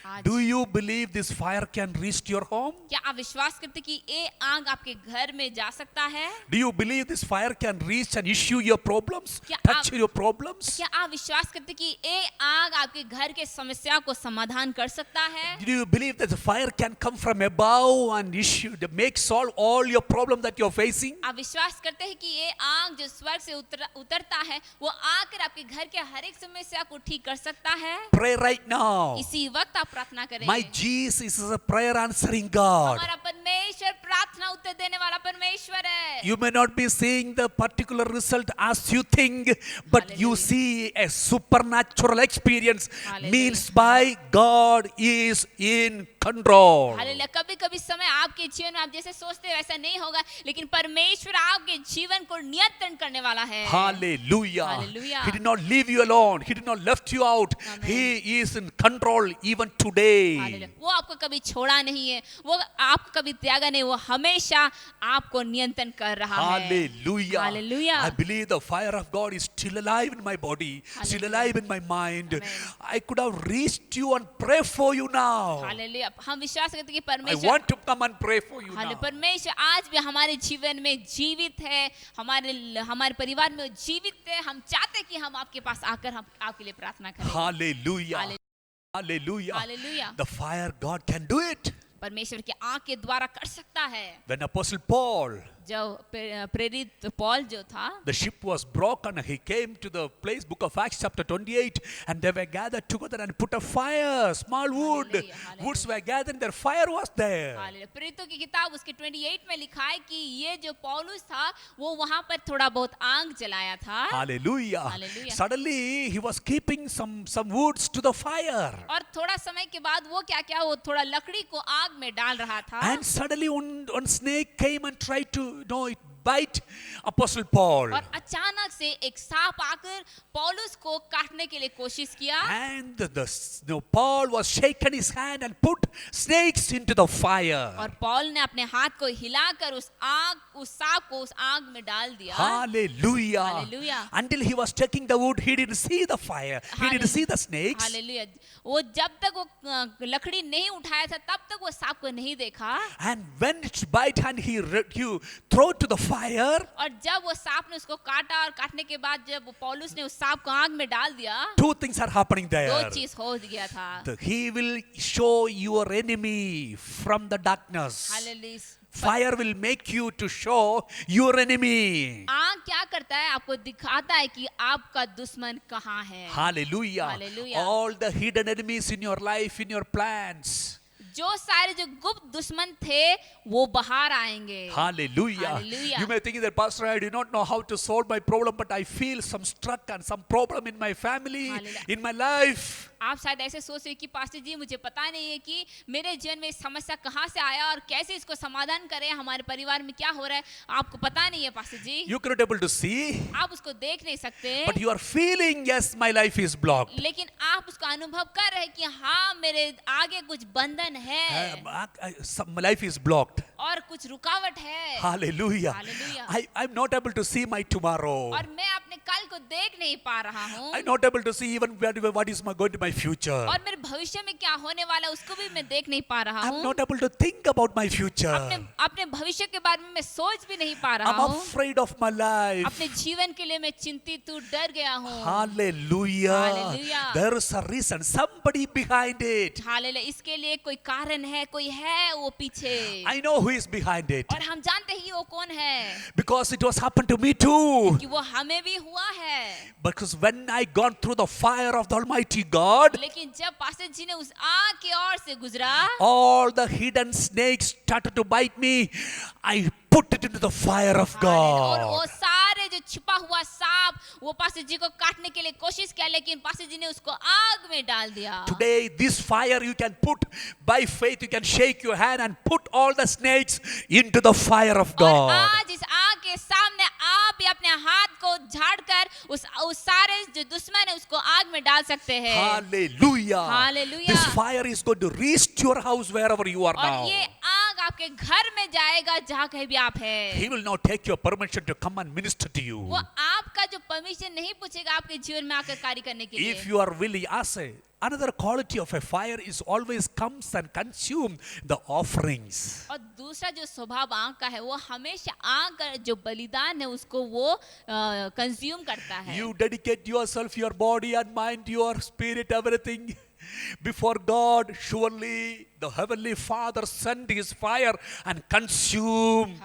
आज do you believe this fire can reach your home? क्या आप विश्वास करते कि ये आग आपके घर में जा सकता है? Do you believe this fire can reach and issue your problems? क्या Touch आप- your problems? क्या आप विश्वास करते कि ये आग आपके घर के समस्या को समाधान कर सकता है? Do you believe that the fire can come from above and issue, make solve all your problems that you're facing? आप विश्वास करते हैं कि ये आग जो स्वर्ग से उतरता है वो आकर आपके घर के हर एक समस्या को ठीक कर सकता है? Pray right now. इसी वक्त आप प्रार्थना करें। My Jesus is a prayer answering God. हमारा परमेश्वर प्रार्थना उत्तर देने वाला परमेश्वर है। You may not be seeing the particular result as you think, but you Hallelujah. see a supernatural experience Hallelujah. means by God is in control. Hallelujah, कभी-कभी समय आपके जीवन में आप जैसे सोचते हैं वैसा नहीं होगा, लेकिन परमेश्वर आपके जीवन को नियंत्रण करने वाला है। Hallelujah. Hallelujah. He did not leave you alone. He did not left you out. Amen. He is in control even today. Hallelujah, वो आपको कभी छोड़ा नहीं है, वो आपको कभी त्यागा नहीं, वो हमेशा आपको नियंत्रण कर रहा है। Hallelujah. Hallelujah. I believe the fire of God is still alive in my body, still Hallelujah. alive in my mind. Amen. I could have reached you and pray for you now. Hallelujah, हम विश्वास करते हैं कि I परमेश्वर want to come and pray for you हाले now. परमेश्वर आज भी हमारे जीवन में जीवित है, हमारे परिवार में वो जीवित है। हम चाहते हैं कि हम आपके पास आकर हम आपके लिए प्रार्थना करें। Hallelujah. Hallelujah. Hallelujah. Hallelujah, The fire God can do it. परमेश्वर के आँख के द्वारा कर सकता है। When Apostle Paul, जब प्रेरित पौल जो था, the ship was broken, he came to the place, book of Acts chapter 28, and they were gathered together and put a fire, small wood. Hallelujah, hallelujah. Woods were gathered, their fire was there. Hallelujah, प्रेरितों की किताब उसके 28 में लिखा है कि ये जो पौलुस था वो वहाँ पर थोड़ा बहुत आग जलाया था। Hallelujah. Hallelujah. Suddenly he was keeping some woods to the fire. और थोड़ा समय के बाद वो क्या क्या वो थोड़ा लकड़ी को आग में डाल रहा था। And suddenly one snake came and tried to, it bite Apostle Paul. और अचानक से एक सांप आकर पौलुस उसको काटने के लिए कोशिश किया And Paul was shaken his hand and put snakes into the fire. और पौल ने अपने हाथ को हिलाकर उस सांप को उस आग में डाल दिया। Hallelujah. Hallelujah. Until he was taking the wood, he didn't see the fire. He didn't see the snakes. Hallelujah. वो जब तक वो लकड़ी नहीं उठाया था तब तक वो सांप को नहीं देखा। And when it bite and he throw it to the fire, और जब वो सांप ने उसको काटा और काटने के बाद जब पौलुस ने उस सांप को आग में डाल दिया, two things are happening दो there. चीज हो गया था। He will show your enemy from the darkness. Hallelujah. Fire will make you to show your enemy. आग क्या करता है? आपको दिखाता है कि आपका दुश्मन कहाँ है। Hallelujah. Hallelujah. All the hidden enemies in your life, in your plans. जो सारे जो गुप्त दुश्मन थे वो बाहर आएंगे। Hallelujah. Hallelujah. You may think that, Pastor, I do not know how to solve my problem, but I feel some struck and some problem in my family, Hallelujah. in my life. आप शायद ऐसे सोच रहे कि pastor जी मुझे पता नहीं है कि मेरे जीवन में समस्या कहाँ से आया और कैसे इसको समाधान करें, हमारे परिवार में क्या हो रहा है, आपको पता नहीं है pastor ji. You cannot able to see, आप उसको देख नहीं सकते, but you are feeling, yes, my life is blocked. लेकिन आप उसका अनुभव कर रहे हैं कि हाँ मेरे आगे कुछ बंधन है My life is blocked. और कुछ रुकावट है। Hallelujah. Hallelujah. I'm not able to see my tomorrow. और मैं अपने कल को देख नहीं पा रहा हूँ I'm not able to see even what is going to my future. और मेरे भविष्य में क्या होने वाला है उसको भी मैं देख नहीं पा रहा I'm हूँ। not able to think about my future. अपने भविष्य के बारे में मैं सोच भी नहीं पा रहा I'm हूँ। afraid of my life. अपने जीवन के लिए मैं चिंतित हूँ, डर गया हूँ। Hallelujah. Hallelujah. There is a reason, somebody behind it. Hallelujah. इसके लिए कोई कारण है, कोई है वो पीछे। I know who is behind it. और हम जानते हैं वो कौन है, Because it was happened to me too. कि वो हमें भी हुआ है। Because when I gone through the fire of the Almighty God, लेकिन जब पास्टर जी ने उस आग की ओर से गुजरा, all the hidden snakes started to bite me. I put it into the fire of और God. वो सारे जो छिपा हुआ सांप वो पास्टर जी को काटने के लिए कोशिश किया, लेकिन पास्टर जी ने उसको आग में डाल दिया। Today, this fire you can put by faith, you can shake your hand and put all the snakes into the fire of और God. आज इस आग के सामने आप भी अपने हाथ को झाड़कर उस सारे जो दुश्मन है उसको आग में डाल सकते हैं। Hallelujah. Hallelujah. This fire is going to reach your house wherever you are और now. ये आग आपके घर में जाएगा जहाँ कहीं भी आप हैं। He will not take your permission to come and minister to you. वो आपका जो परमिशन नहीं पूछेगा आपके जीवन में आकर कार्य करने के लिए। If you are willing, another quality of a fire is always comes and consume the offerings. और दूसरा जो स्वभाव आग का है वो हमेशा आग का जो बलिदान है उसको वो कंज्यूम करता है। You dedicate yourself, your body and mind, your spirit, everything before God. Surely the heavenly Father sent his fire and consume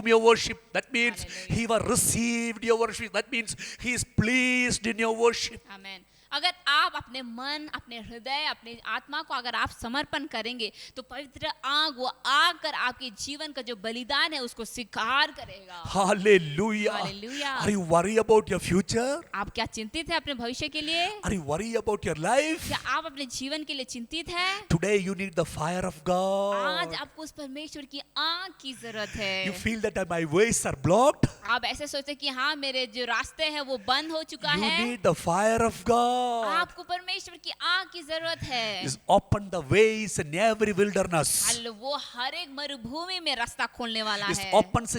your worship. That means Hallelujah. he was received your worship. That means he is pleased in your worship. आमेन। अगर आप अपने मन, अपने हृदय, अपनी आत्मा को अगर आप समर्पण करेंगे तो पवित्र आग वो आकर आपके जीवन का जो बलिदान है उसको स्वीकार करेगा। Hallelujah. Hallelujah. Are you worried about your future? आप क्या चिंतित हैं अपने भविष्य के लिए? Are you worried about your life? क्या आप अपने जीवन के लिए चिंतित हैं? Today you need the fire of आज God. आपको उस परमेश्वर की आग की जरूरत है। You feel that my ways are blocked? आप ऐसे सोचते कि हाँ मेरे जो रास्ते हैं वो बंद हो चुका You है। need the fire of God. आपको परमेश्वर की आग की जरूरत है। Is open the ways in every wilderness. वो हर एक मरुभूमि में रास्ता खोलने वाला It है। opens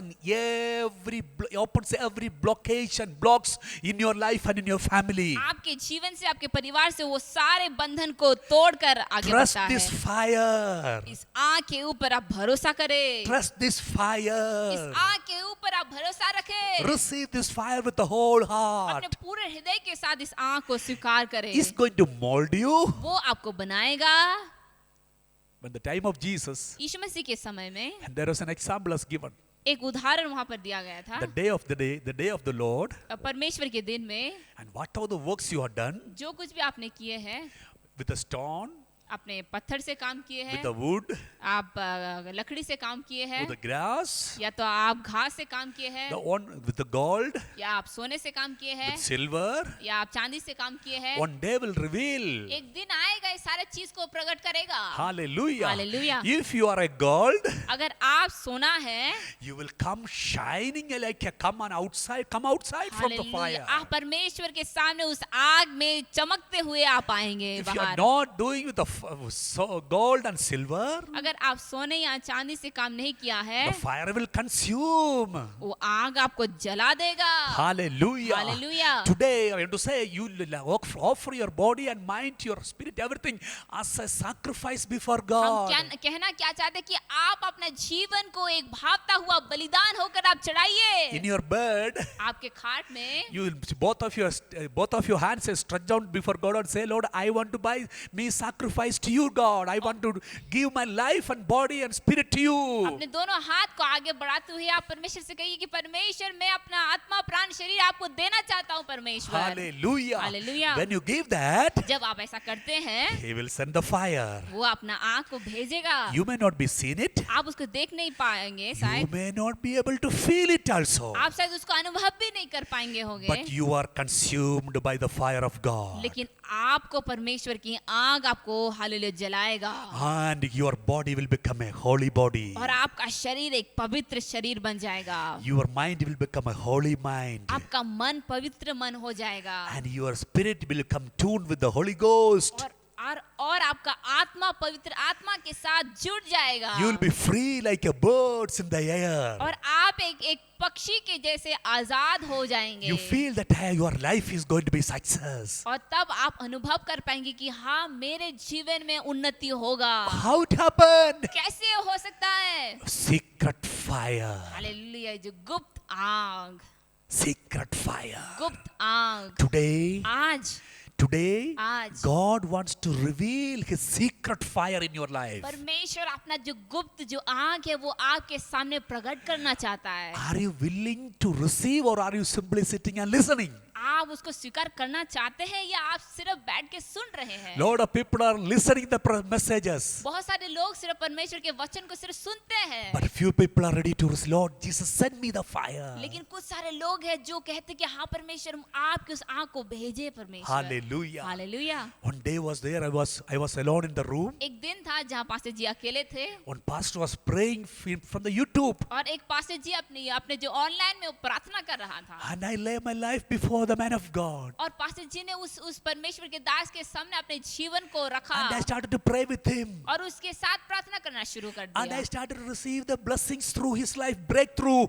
every blockage and blocks in your life and in your family. आपके जीवन से, आपके परिवार से वो सारे बंधन को तोड़कर आगे Trust बढ़ता this है। fire. इस आग के ऊपर आप भरोसा करें। Trust this इस fire. आग के ऊपर आप भरोसा रखें। Receive this fire with the whole heart. अपने पूरे हृदय के साथ इस आग को स्वीकार करें। It's going to mold you. वो आपको बनाएगा। When the time of Jesus, यीशु मसीह के समय में and there was an example as given. एक उदाहरण वहां पर दिया गया था। The day of the Lord, परमेश्वर के दिन में and whatever the works you have done जो कुछ भी आपने किए हैं with a stone अपने पत्थर से काम किए with हैं, the wood, आप लकड़ी से काम किए हैं, with the grass, या तो आप घास से काम किए हैं, the one with the gold, या आप सोने से काम किए हैं, with silver. या आप चांदी से काम किए हैं, One day will reveal. एक दिन आएगा इस सारे चीज को प्रकट करेगा। Hallelujah. Hallelujah. If you are a gold, अगर आप सोना है, you will come shining like a come outside from the hallelujah, fire. आप परमेश्वर के सामने उस आग में चमकते हुए आप आएंगे If you are बाहर। not doing with the gold and silver, अगर आप सोने या चांदी से काम नहीं किया है, the fire will consume. वो आग आपको जला देगा। Hallelujah. Hallelujah. Today I want to say you offer your body and mind, your spirit, everything as a sacrifice before हम God. कहना क्या चाहते हैं कि आप अपने जीवन को एक भावता हुआ बलिदान होकर आप चढ़ाइए। In your bed, आपके खाट में you will both of your hands are stretched down before God and say, Lord, I want to buy me sacrifice to you, God. I want to give my life and body and spirit to you. अपने दोनों हाथ को आगे बढ़ाते हुए आप परमेश्वर से कहिए कि परमेश्वर मैं अपना आत्मा प्राण शरीर आपको देना चाहता हूँ परमेश्वर। Hallelujah. Hallelujah. When you give that, जब आप ऐसा करते हैं, He will send the fire. वो अपना आग को भेजेगा। You may not be seen it. आप उसको देख नहीं पाएंगे You शायद, may not be able to feel it also. आप शायद उसको अनुभव भी नहीं कर पाएंगे होंगे, But you are consumed by the fire of God. लेकिन आपको परमेश्वर की आग आपको hallelujah जलाएगा And your body will become a holy body. और आपका शरीर एक पवित्र शरीर बन जाएगा। Your mind will become a holy mind. आपका मन पवित्र मन हो जाएगा And your spirit will come tuned with the Holy Ghost. और आपका आत्मा पवित्र आत्मा के साथ जुड़ जाएगा। You will be free like a birds in the air. और आप एक पक्षी के जैसे आजाद हो जाएंगे। You feel that hey, your life is going to be success. और तब आप अनुभव कर पाएंगे कि हाँ मेरे जीवन में उन्नति होगा। How it happened? कैसे हो सकता है? Secret fire. हालेलुया, जो गुप्त आग, Secret fire. गुप्त आग। Today, आज God wants to reveal His secret fire in your life. परमेश्वर अपना जो गुप्त जो आग है वो आपके सामने प्रकट करना चाहता है। Are you willing to receive or are you simply sitting and listening? आप उसको स्वीकार करना चाहते हैं या आप सिर्फ बैठ के सुन रहे हैं? Lot of people are listening the messages, बहुत सारे लोग सिर्फ परमेश्वर के वचन को सिर्फ सुनते हैं, but few people are ready to receive. Lord Jesus, send me the fire. लेकिन कुछ सारे लोग हैं जो कहते हैं कि हाँ परमेश्वर आपके उस आग को भेजे परमेश्वर। Hallelujah. Hallelujah. One day was there, I was alone in the room. एक दिन था जहाँ पास्टर जी अकेले थे One pastor was praying from the YouTube, और एक पास्टर जी अपने जो ऑनलाइन में वो प्रार्थना कर रहा था and I lay my life before the man of God, और पास्टर जी ने उस परमेश्वर के दास के सामने अपने जीवन को रखा and I started to pray with him, और उसके साथ प्रार्थना करना शुरू कर and I दिया started to receive the blessings through his life, breakthrough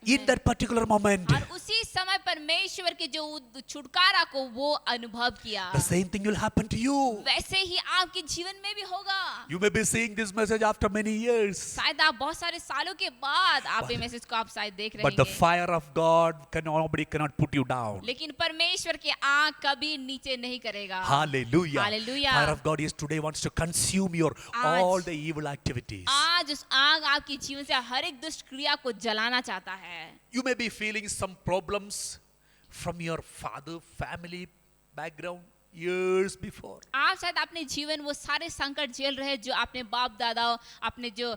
in that particular moment. और उसी समय परमेश्वर के जो छुटकारा को वो अनुभव किया। The same thing will happen to you. वैसे ही आपके जीवन में भी होगा। You may be seeing this message after many years, शायद आप बहुत सारे सालों के बाद आप ये मैसेज को आप शायद देख रहे but the हैं, fire of God nobody cannot put you down. लेकिन परमेश्वर की आग कभी नीचे नहीं करेगा। Hallelujah. Hallelujah. Fire of God is today wants to consume your all the evil activities. आज उस आग आपके जीवन से हर एक दुष्ट क्रिया को जलाना चाहता है। You may be feeling some problems from your father, family background years before. आप शायद अपने जीवन वो सारे संकट झेल रहे हैं जो अपने बाप दादा अपने जो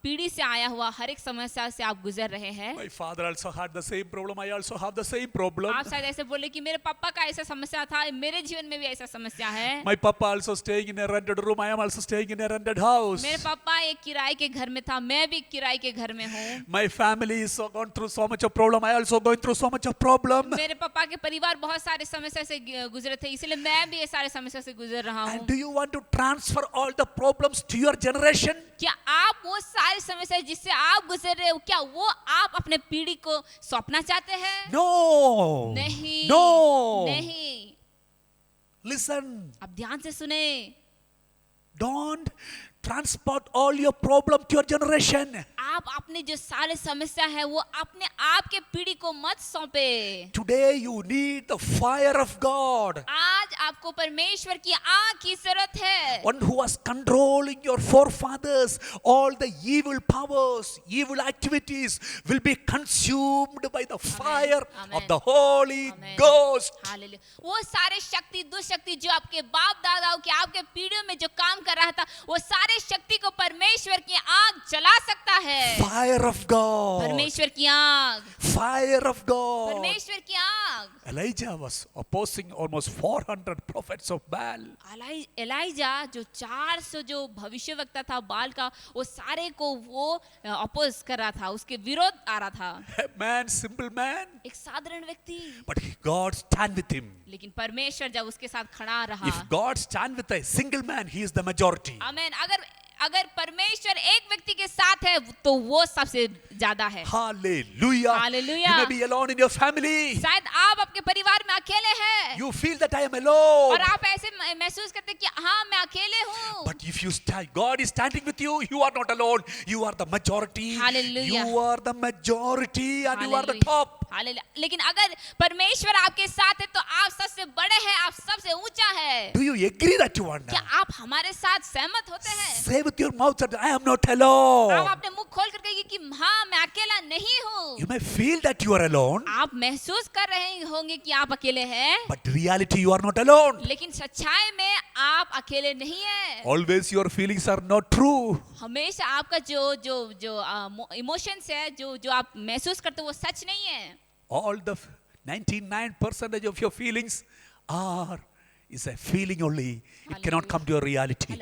पीढ़ी से आया हुआ हर एक समस्या से आप गुजर रहे हैं। My father also had the same problem. I also have the same problem. आप शायद ऐसे बोले कि मेरे पापा का ऐसा समस्या था, मेरे जीवन में भी ऐसा समस्या है। My papa also staying in a rented room. I am also staying in a rented house. मेरे पापा एक किराए के घर में था, मैं भी किराए के घर में हूँ। My family is gone through so much of problem. I also going through so much of problem. मेरे पापा के परिवार बहुत सारे समस्या से गुजरे थे, इसलिए मैं भी ये सारे समस्या से गुजर रहा हूँ। And do you want to transfer all the problems to your generation? क्या आप वो सारी समस्या जिससे आप गुजर रहे हो क्या वो आप अपने पीढ़ी को सौंपना चाहते हैं? No. नहीं, No. नहीं। Listen. आप ध्यान से सुने। Don't transport all your problem to your generation. आप अपने जो सारे समस्या है वो अपने आप के पीढ़ी को मत सौंपे। Today you need the fire of God. आज आपको परमेश्वर की आग की जरूरत है। One who was controlling your forefathers, all the evil powers, evil activities will be consumed by the fire Amen. of the Holy Amen. Ghost. Hallelujah. वो सारे शक्ति दुष्शक्ति जो आपके बाप दादाओं के आपके पीढ़ियों में जो काम कर रहा था, वो सारे शक्ति को परमेश्वर की आग जला सकता है। Fire of God. परमेश्वर की आग, Fire of God. परमेश्वर की आग। Elijah was opposing almost 400 prophets of Baal. ELISA जो 400 जो भविष्यवक्ता था बाल का, वो सारे को वो अपोज कर रहा था, उसके विरोध आ रहा था। A man, simple man, एक साधारण व्यक्ति, but God stand with him. लेकिन परमेश्वर जब उसके साथ खड़ा रहा। If God stand with a single man, he is the majority. आमीन। अगर परमेश्वर एक व्यक्ति के साथ है तो वो सबसे ज्यादा है। Hallelujah. Hallelujah. You may be alone in your family. शायद आप आपके परिवार में अकेले हैं You feel that I am alone. और आप ऐसे महसूस करते हैं कि हाँ मैं अकेले हूँ। But if you stand, God is standing with you, you are not alone. You are the majority. Hallelujah. You are the majority and you are the hallelujah. top. Hallelujah. लेकिन अगर परमेश्वर आपके साथ है तो आप सबसे बड़े हैं, आप सबसे ऊंचा है। Do you agree that you are क्या now? आप हमारे साथ सहमत होते हैं? Say with your mouth that I am not आप alone. अपने मुंह खोल कर कहिए कि हाँ मैं अकेला नहीं हूँ। You may feel that you are alone, आप महसूस कर रहे होंगे कि आप अकेले हैं, but reality you are not alone. लेकिन सच्चाई में आप अकेले नहीं हैं। Always your feelings are not true. हमेशा आपका जो इमोशंस है, जो आप महसूस करते हो वो सच नहीं है। All the 99% of your feelings is a feeling only. It cannot come to your reality.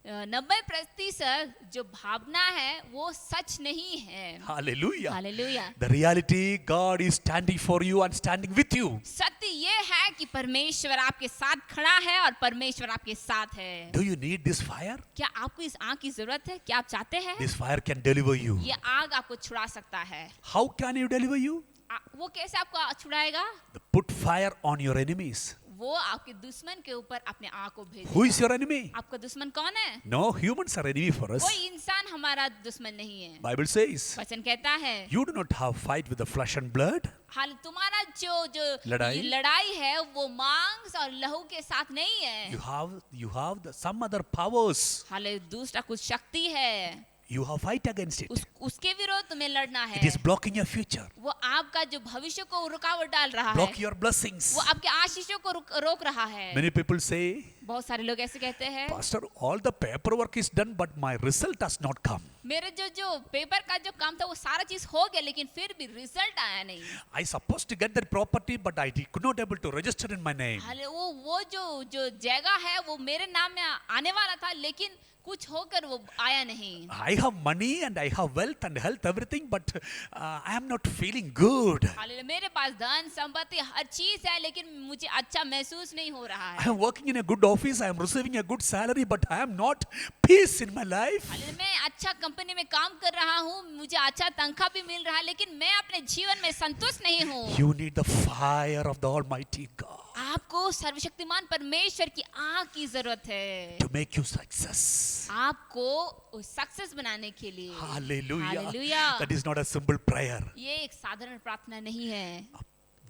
90% जो भावना है वो सच नहीं है। Hallelujah. Hallelujah. The reality, God is standing for you and standing with you. सत्य ये है कि परमेश्वर आपके साथ खड़ा है और परमेश्वर आपके साथ है। Do you need this fire? क्या आपको इस आग की जरूरत है? क्या आप चाहते हैं? This fire can deliver you. ये आग आपको छुड़ा सकता है। How can you deliver you? वो कैसे आपको छुड़ाएगा? Put fire on your enemies. वो आपके दुश्मन के ऊपर अपने आग को भेजेगा। Who is your enemy? आपका दुश्मन कौन है? No, humans are enemy for us. कोई इंसान हमारा दुश्मन नहीं है। Bible says, वचन कहता है you do not have fight with the flesh and blood. हाल तुम्हारा जो लड़ाई? लड़ाई है वो मांस और लहू के साथ नहीं है। You have some other powers. हाल दूसरा कुछ शक्ति है, You have fight against it. उसके विरोध तुम्हें लड़ना है। It is blocking your future. वो आपका जो भविष्य को रुकावट डाल रहा है, Block your blessings. वो आपके आशीषों को रोक रहा है। Many people say, बहुत सारे लोग ऐसे कहते हैं, Pastor, all the paperwork is done, but my result has not come. मेरे जो पेपर का जो काम था वो सारा चीज हो गया, लेकिन फिर भी रिजल्ट आया नहीं। I supposed to get that property, but I could not able to register in my name. हाले वो जो जगह है वो मेरे नाम में आने वाला था, लेकिन कुछ होकर वो आया नहीं। I have money and I have wealth and health, everything, but I am not feeling good. Hallelujah. मेरे पास धन संपत्ति हर चीज है, लेकिन मुझे अच्छा महसूस नहीं हो रहा I है। am working in a good office, I am receiving a good salary, but I am not peace in my life. Hallelujah. मैं अच्छा कंपनी में काम कर रहा हूँ, मुझे अच्छा तनख्वाह भी मिल रहा है, लेकिन मैं अपने जीवन में संतुष्ट नहीं हूँ। You need the fire of the Almighty God आपको सर्वशक्तिमान परमेश्वर की आग की जरूरत है, to make you success. आपको सक्सेस बनाने के लिए। Hallelujah. Hallelujah. That is not a simple prayer. ये एक साधारण प्रार्थना नहीं है।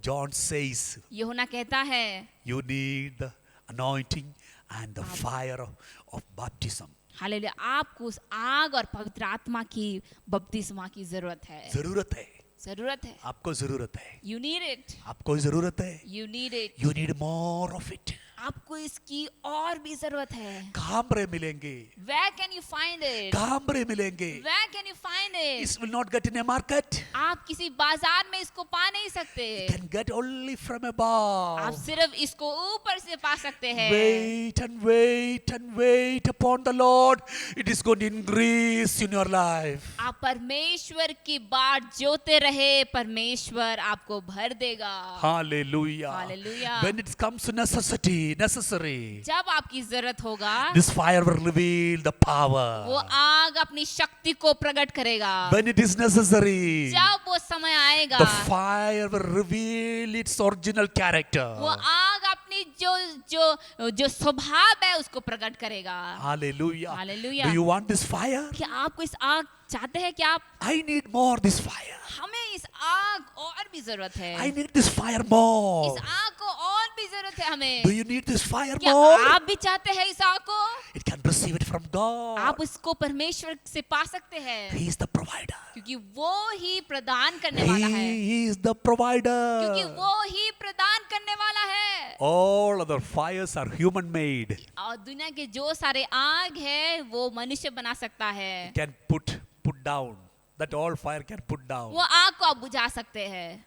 John says यूहन्ना कहता है you need the anointing and the fire of baptism. Hallelujah, आपको उस आग और पवित्र आत्मा की बपतिस्मा की जरूरत है। जरूरत है, जरूरत है। आपको जरूरत है, You need it. आपको जरूरत है. You need it. You need more of it. आपको इसकी और भी जरूरत है। कहाँ पर मिलेंगे? Where can you find it? कहाँ पर मिलेंगे? Where can you find it? It will not get in a market. आप किसी बाजार में इसको पा नहीं सकते। Can get only from above. आप सिर्फ इसको ऊपर से पा सकते हैं। Wait and wait and wait upon the Lord. It is going to increase in your life. आप परमेश्वर की बाट जोते रहे, परमेश्वर आपको भर देगा। Hallelujah. Hallelujah. When it comes to necessary, जब आपकी जरूरत होगा, this fire will reveal the वो power. आग अपनी शक्ति को प्रकट करेगा। When it is necessary, जब वो समय आएगा, the fire will reveal its original character. वो आग अपनी जो स्वभाव है उसको प्रकट करेगा। Hallelujah. Hallelujah. Do you want this fire? क्या आपको इस आग चाहते हैं? क्या आप? I need more this fire. हमें इस आग और भी जरूरत है। I need this fire more. इस आग को और भी जरूरत जरूरत है हमें? Do you need this fire क्या more? आप भी चाहते हैं इस आग को? It can receive it from God. आप उसको परमेश्वर से पा सकते हैं, He is the provider. क्योंकि वो ही प्रदान करने वाला है, He is the provider. क्योंकि वो ही प्रदान करने वाला है। All other fires are human made. और दुनिया के जो सारे आग है वो मनुष्य बना सकता है, Can put down. That all fire can put down. वो आग को आप बुझा सकते हैं।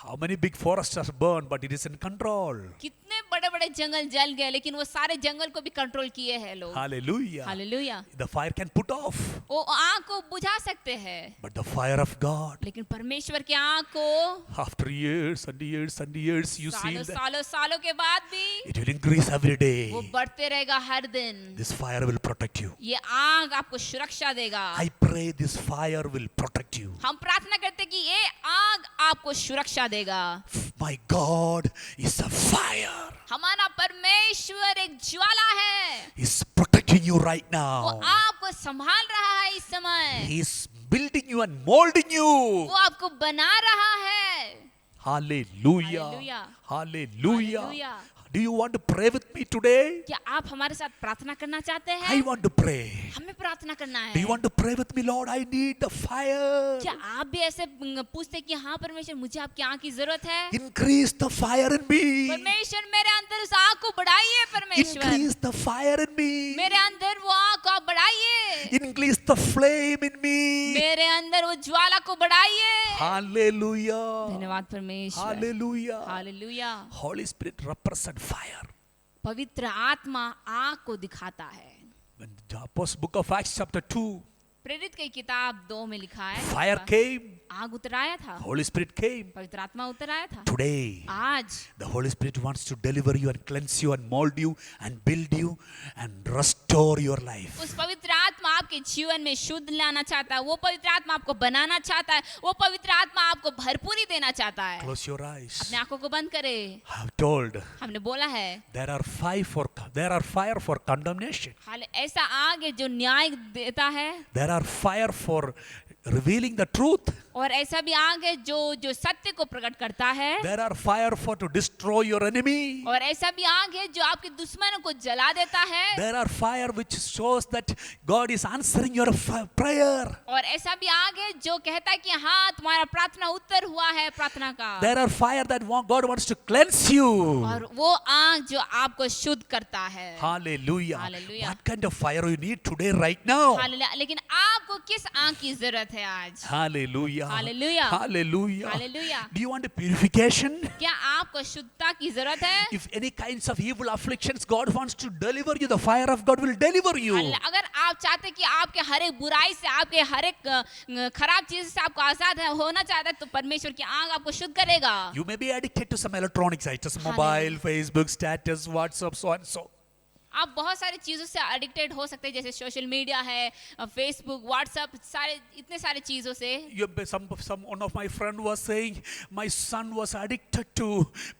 How many big forests are burned, but it is in control. कितने बड़े बड़े जंगल जल गए, लेकिन वो सारे जंगल को भी कंट्रोल किए हैं लोग। Hallelujah. Hallelujah. The fire can put off, वो आग को बुझा सकते हैं, but the fire of God, लेकिन परमेश्वर की आग को after years and years and years, you see सालों that सालों सालों के बाद भी it will increase every वो day. बढ़ते रहेगा हर दिन। This fire will protect you. ये आग आपको सुरक्षा देगा। I pray this fire will protect you. हम प्रार्थना करते कि ये आग आपको सुरक्षा देगा। My God is a fire. हमारा परमेश्वर एक ज्वाला है, He's protecting you right वो now. आपको संभाल रहा है इस समय, He's building you and molding you. वो आपको बना रहा है। Hallelujah. Hallelujah. Hallelujah. Hallelujah. Do you want to pray with me today? क्या आप हमारे साथ प्रार्थना करना चाहते I हैं? want to pray. हमें प्रार्थना करना Do you है। want to pray with me, Lord? I need the fire. क्या आप भी ऐसे पूछते हैं कि हाँ परमेश्वर मुझे आपकी आग की जरूरत है? Increase the fire in me. परमेश्वर मेरे अंदर उस आग को बढ़ाइए परमेश्वर, Increase the fire in me. मेरे अंदर वो आग को आप बढ़ाइए, Increase the flame in me. मेरे अंदर वो ज्वाला को बढ़ाइए। Hallelujah. धन्यवाद परमेश्वर। Hallelujah. Hallelujah. Holy Spirit represent fire. पवित्र आत्मा आग को दिखाता है। When the Apostle Book of Acts chapter 2, प्रेरित की किताब 2 में लिखा है, fire came, आग उतर आया था, Holy Spirit came. पवित्र आत्मा उतर आया था। Today, आज the Holy Spirit wants to deliver you and cleanse you and mold you and build you and restore your life. उस पवित्र आत्मा आपके जीवन में शुद्ध लाना चाहता है, वो पवित्र आत्मा आपको बनाना चाहता है, वो पवित्र आत्मा आपको भरपूरी देना चाहता है। Close your eyes. अपने आंखों को बंद करें। I have told हमने बोला है there are fire for condemnation. हाल ऐसा आग है जो न्याय देता है, There are fire for revealing the truth. और ऐसा भी आग है जो सत्य को प्रकट करता है, There are fire for to destroy your enemy. और ऐसा भी आग है जो आपके दुश्मनों को जला देता है, There are fire which shows that God is answering your prayer. और ऐसा भी आग है जो कहता है कि हाँ तुम्हारा प्रार्थना उत्तर हुआ है प्रार्थना का, There are fire that God wants to cleanse you. और वो आग जो आपको शुद्ध करता है। Hallelujah. Hallelujah. What kind of fire you need today right now? Hallelujah. लेकिन आपको किस आग की जरूरत है आज? Hallelujah. Hallelujah. Hallelujah. Hallelujah. Do you want a purification? क्या आपको शुद्धता की जरूरत है? If any kinds of evil afflictions, God wants to deliver you. The fire of God will deliver you. अगर आप चाहते हैं कि आपके हर एक बुराई से, आपके हर एक खराब चीज से आपको आजाद होना चाहता है, तो परमेश्वर की आग आपको शुद्ध करेगा। You may be addicted to some electronic sites, mobile, Facebook, status, WhatsApp, so and so. आप बहुत सारी चीज़ों से एडिक्टेड हो सकते हैं, जैसे सोशल मीडिया है, फेसबुक, व्हाट्सएप, सारे इतने सारे चीज़ों से। One of my friend was saying, my son was addicted to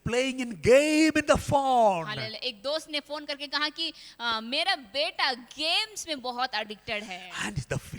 playing in game in the phone. Hallelujah. एक दोस्त ने फोन करके कहा कि मेरा बेटा गेम्स में बहुत एडिक्टेड है, And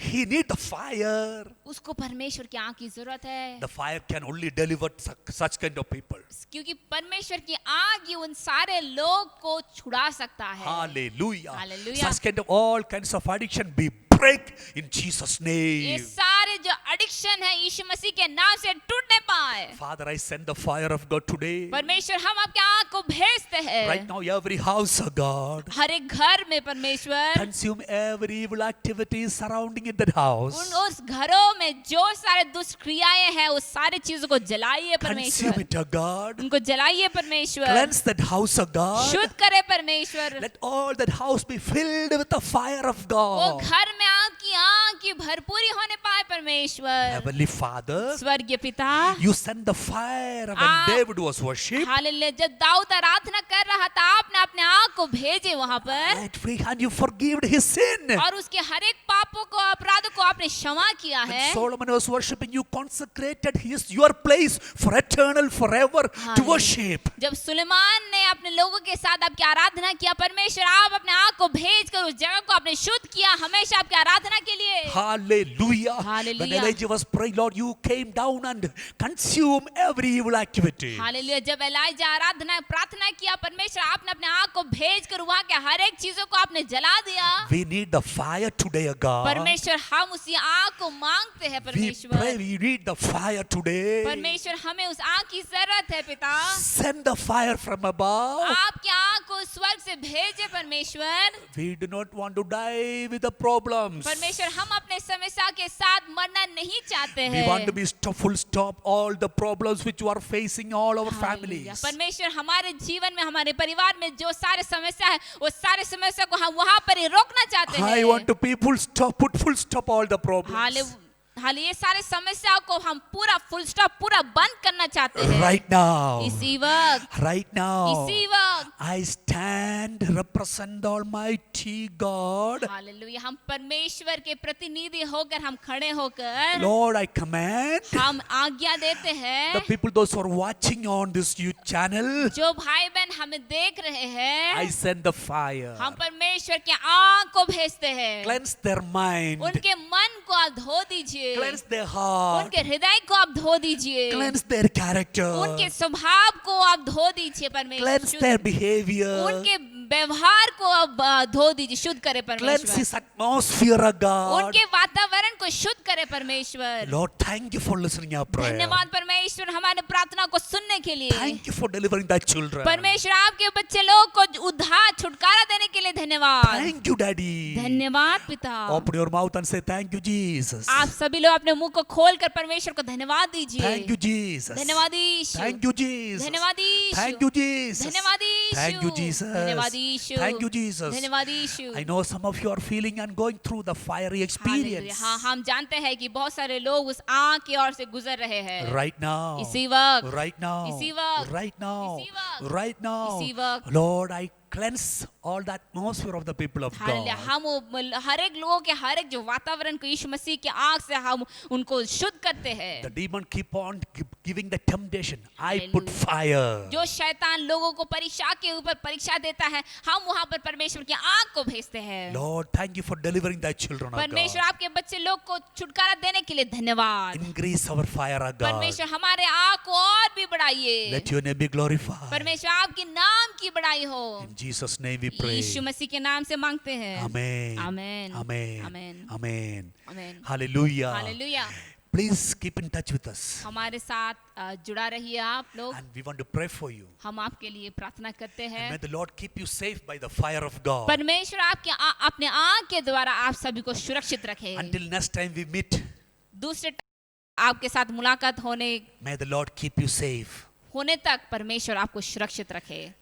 he need the fire. उसको परमेश्वर की आग की जरूरत है, The fire can only deliver such kind of people. क्योंकि परमेश्वर की आग ही उन सारे लोग को छुड़ा सकता है। Hallelujah. Hallelujah. Such kind of all kinds of addiction be break in Jesus' ये name. सारे जो एडिक्शन है यीशु मसीह के नाम से टूटने पाए। Father, I send the fire of God today. परमेश्वर हम आपके आग को भेजते हैं Right now, every house of God. हर एक घर में। परमेश्वर Consume every evil activities surrounding in that house. उस घरों में जो सारे दुष्क्रियाएं हैं उस सारी चीजों को जलाइए Consume परमेश्वर, it, O God. उनको जलाइए परमेश्वर, Cleanse that house of God. शुद्ध करे परमेश्वर। Let all that house be filled with the fire of वो God. घर में आपकी आग की भरपूरी होने पाए परमेश्वर। Heavenly Father, स्वर्गीय पिता, you sent the fire when आप- David was worshipped. हालेलुया, जब दाऊद आराधना कर रहा था आपने अपने आग को भेजे वहां पर, And you forgave his sin. और उसके हर एक पापों को, अपराधों को आपने क्षमा किया When है। Solomon was worshipping, you consecrated your place for eternal, forever to Hallelujah. worship. जब सुलेमान ने अपने लोगों के साथ आपकी आराधना किया, परमेश्वर आप अपने आग को भेजकर उस जगह को आपने शुद्ध किया हमेशा आपकी आराधना के लिए। Hallelujah. When Hallelujah. Elijah was praying, Lord, you came down and consume every evil activity. Hallelujah. जब एलाइजा आराधना प्रार्थना किया, परमेश्वर आपने अपने आग को भेजकर वहां के हर एक चीजों को आपने जला दिया। We need the fire today, God. परमेश्वर हम उसी आग को मांगते हैं We परमेश्वर। pray, we need the fire today. परमेश्वर हमें उस आग की जरूरत है पिता। Send the fire from above. आपकी आग को स्वर्ग से भेजे परमेश्वर। We do not want to die with the problems. परमेश्वर हम अपने समस्या के साथ मरना नहीं चाहते We हैं। want to be full stop all the problems which you are facing all our hallelujah. families. परमेश्वर हमारे जीवन में हमारे परिवार में जो सारे समस्या है वो सारे समस्या को हम वहां पर ही रोकना चाहते हैं। I want to be put full stop all the problems. हाल ये सारे समस्या को हम पूरा फुल स्टॉप पूरा बंद करना चाहते हैं। Right now. इसी वक्त Right now. इसी वक्त I stand represent the Almighty God. Hallelujah. हम परमेश्वर के प्रतिनिधि होकर हम खड़े होकर Lord, I command हम आज्ञा देते हैं। the people, those who are watching on this YouTube channel, जो भाई बहन हमें देख रहे हैं, I send the fire. हम परमेश्वर के आग को भेजते हैं। Cleanse their mind. उनके मन को आप धो दीजिए। Cleanse their heart. उनके हृदय को आप धो दीजिए। Cleanse their character. उनके स्वभाव को आप धो दीजिए Cleanse परमेश्वर। their behavior. उनके व्यवहार को आप धो दीजिए, शुद्ध करे Cleanse परमेश्वर। his atmosphere, O God. उनके वातावरण को शुद्ध करे परमेश्वर। Lord, thank you for listening our prayer. धन्यवाद परमेश्वर हमारे प्रार्थना को सुनने के लिए। Thank you for delivering thy children. परमेश्वर आपके बच्चे लोगों को उद्धार छुटकारा देने के लिए धन्यवाद। Thank you, Daddy. धन्यवाद पिता। Open your mouth and say thank you, Jesus. आप सभी लोग अपने मुंह को खोलकर परमेश्वर को धन्यवाद दीजिए। Thank you, Jesus. धन्यवाद यीशु। Thank you, Jesus. धन्यवाद यीशु। Thank you, Jesus. धन्यवाद यीशु। Thank you, Jesus. धन्यवाद यीशु। Thank you, Jesus. धन्यवाद यीशु। I know some of you are feeling and going through the fiery experience. हाँ, हम जानते हैं कि बहुत सारे लोग उस आग की ओर से गुजर रहे हैं। Right now. इसी वक्त। Right now. इसी वक्त। Right now. इसी वक्त। Right now. इसी वक्त। Lord, I cleanse all the atmosphere of the people of hallelujah. God. हम हर एक लोगों के हर एक जो वातावरण को यीशु मसीह के आग से हम उनको शुद्ध करते हैं। The demon keep on giving the temptation. I put Hallelujah. fire. जो शैतान लोगों को परीक्षा के ऊपर परीक्षा देता है, हम वहां पर परमेश्वर की आग को भेजते हैं। Lord, thank you for delivering thy children, O परमेश्वर God. आपके बच्चे लोग को छुटकारा देने के लिए धन्यवाद। Increase our fire, O God. परमेश्वर हमारे आग को और भी बढ़ाइए। Let your name be glorified. परमेश्वर आपके नाम की बढ़ाई हो। In Jesus' name we pray. यीशु मसीह के नाम से मांगते हैं। Amen. Amen. Amen. Amen. Amen. आमीन। Hallelujah. Hallelujah. Please keep in touch with us. हमारे साथ जुड़ा रहिए आप लोग। And we want to pray for you. हम आपके लिए प्रार्थना करते And may हैं। the Lord keep you safe by the fire of God. परमेश्वर आपके अपने आग के द्वारा आप सभी को सुरक्षित रखे। Until next time we meet, दूसरे आपके साथ मुलाकात may the Lord keep you safe. होने तक परमेश्वर आपको सुरक्षित रखे।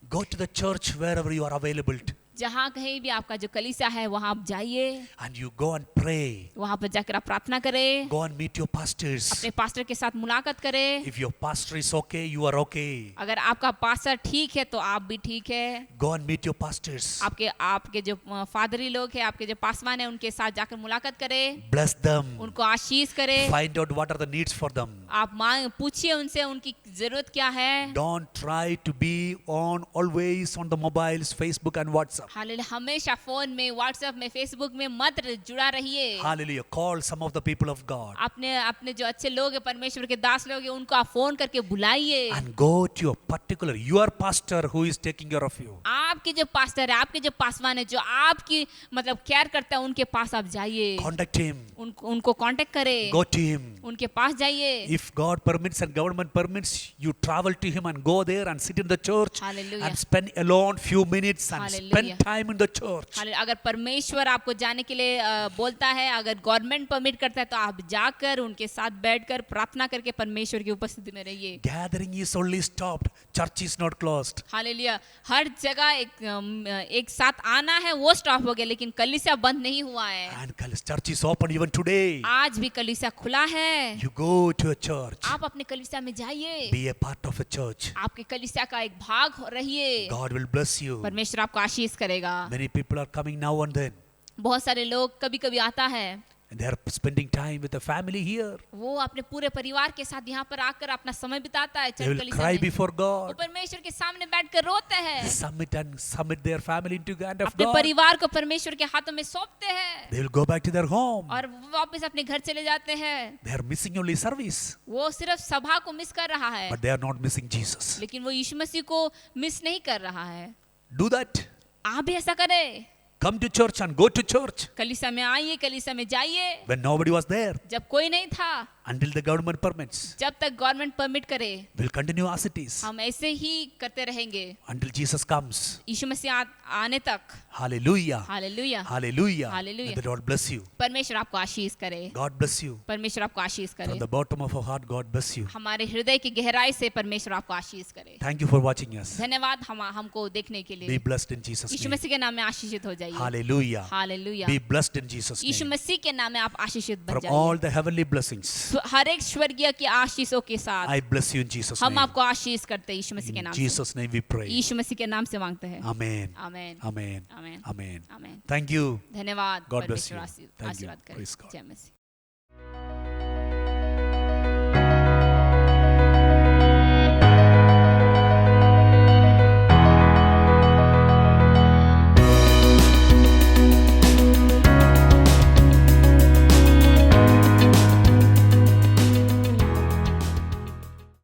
Go to the church wherever you are available to, जहाँ कहीं भी आपका जो कलीसिया है वहाँ आप जाइए। and you go and pray. वहाँ पर जाकर आप प्रार्थना करें। Go and meet your pastors. अपने पास्टर के साथ मुलाकात करें। If your pastor is okay, you are okay. अगर आपका पास्टर ठीक है तो आप भी ठीक है। Go and meet your pastors. आपके जो फादरी लोग हैं, आपके जो पासवान हैं, उनके साथ जाकर मुलाकात करें। Bless them. उनको आशीष करें। Find out what are the needs for them. आप पूछिए उनसे उनकी जरूरत क्या है। Don't try to be always on the mobiles, Facebook and WhatsApp. Hallelujah. हमेशा फोन में, व्हाट्सएप में, फेसबुक में मत जुड़ा रहिए। Hallelujah. Call some of the people of God. अपने जो अच्छे लोग हैं, परमेश्वर के दास लोग हैं, उनको आप फोन करके बुलाइए। And go to your pastor who is taking care of you. आपके जो पास्टर है, आपके जो पासवान है, जो आपकी मतलब केयर करता है, उनके पास आप जाइए। Contact him. उनको कांटेक्ट करें। Go to him. उनके पास जाइए। If God permits and government permits, you travel to him and go there and sit in the church Hallelujah. and spend alone few minutes and Hallelujah. spend time in the church. Hallelujah. अगर परमेश्वर आपको जाने के लिए बोलता है, अगर government permit करता है, तो आप जाकर उनके साथ बैठकर प्रार्थना करके परमेश्वर की उपस्थिति में रहिए। Gathering is only stopped. Church is not closed. Hallelujah. हर जगह एक साथ आना है वो स्टॉप हो गया, लेकिन कलीसिया बंद नहीं हुआ है। And church is open even today. आज भी कलीसिया खुला है। You go to a church. आप अपने कलीसिया में जाइए। Be a part of a church. आपके कलीसिया का एक भाग रहिए। God will bless you. परमेश्वर आपको आशीष करेगा। Many people are coming now and then. बहुत सारे लोग कभी कभी आता है। And they are spending time with the family here. वो अपने पूरे परिवार के साथ यहाँ पर आकर अपना समय बिताता है They चर्च will कलीसिया cry में। before वो God. परमेश्वर के सामने बैठकर रोते हैं, Submit their family into the hand of अपने God. परिवार को परमेश्वर के हाथों में सौंपते हैं They will go back to their home. और वापस अपने घर चले जाते हैं। They are missing only service, वो सिर्फ सभा को मिस कर रहा है, but they are not missing Jesus. लेकिन वो यीशु मसीह को मिस नहीं कर रहा है। Do that. आप भी ऐसा करें, Come to church and go to church कलीसिया में आइए, कलीसिया में जाइए। when nobody was there. जब कोई नहीं था, Until the government permits, जब तक गवर्नमेंट परमिट करे, we'll continue as it is. हम ऐसे ही करते रहेंगे Until Jesus comes. यीशु मसीह आने तक। Hallelujah. Hallelujah, Hallelujah. Hallelujah. May the Lord bless you. परमेश्वर आपको आशीष करे, God bless you. परमेश्वर आपको आशीष From करे, the bottom of our heart, God bless you. हमारे हृदय की गहराई से परमेश्वर आपको आशीष करे। Thank you for watching us. धन्यवाद हमको देखने के Be लिए। blessed in Jesus' Yeshu name. मसीह के नाम में आशीषित हो जाइए। Hallelujah. Hallelujah, Be blessed in Jesus' Yeshu name. मसीह के नाम में आप आशीषित बन From all जाइए। the heavenly blessings, हर एक स्वर्गीय की आशीषों के साथ I bless you in Jesus' हम name. आपको आशीष करते हैं यीशु मसीह के In नाम से। Jesus' name we pray. यीशु मसीह के नाम से मांगते हैं। Amen. Amen, Amen. Amen, Amen. Amen. Thank you. धन्यवाद। God bless परमेश्वर you. Thank you. आशीर्वाद करे। Praise God. जय मसीह।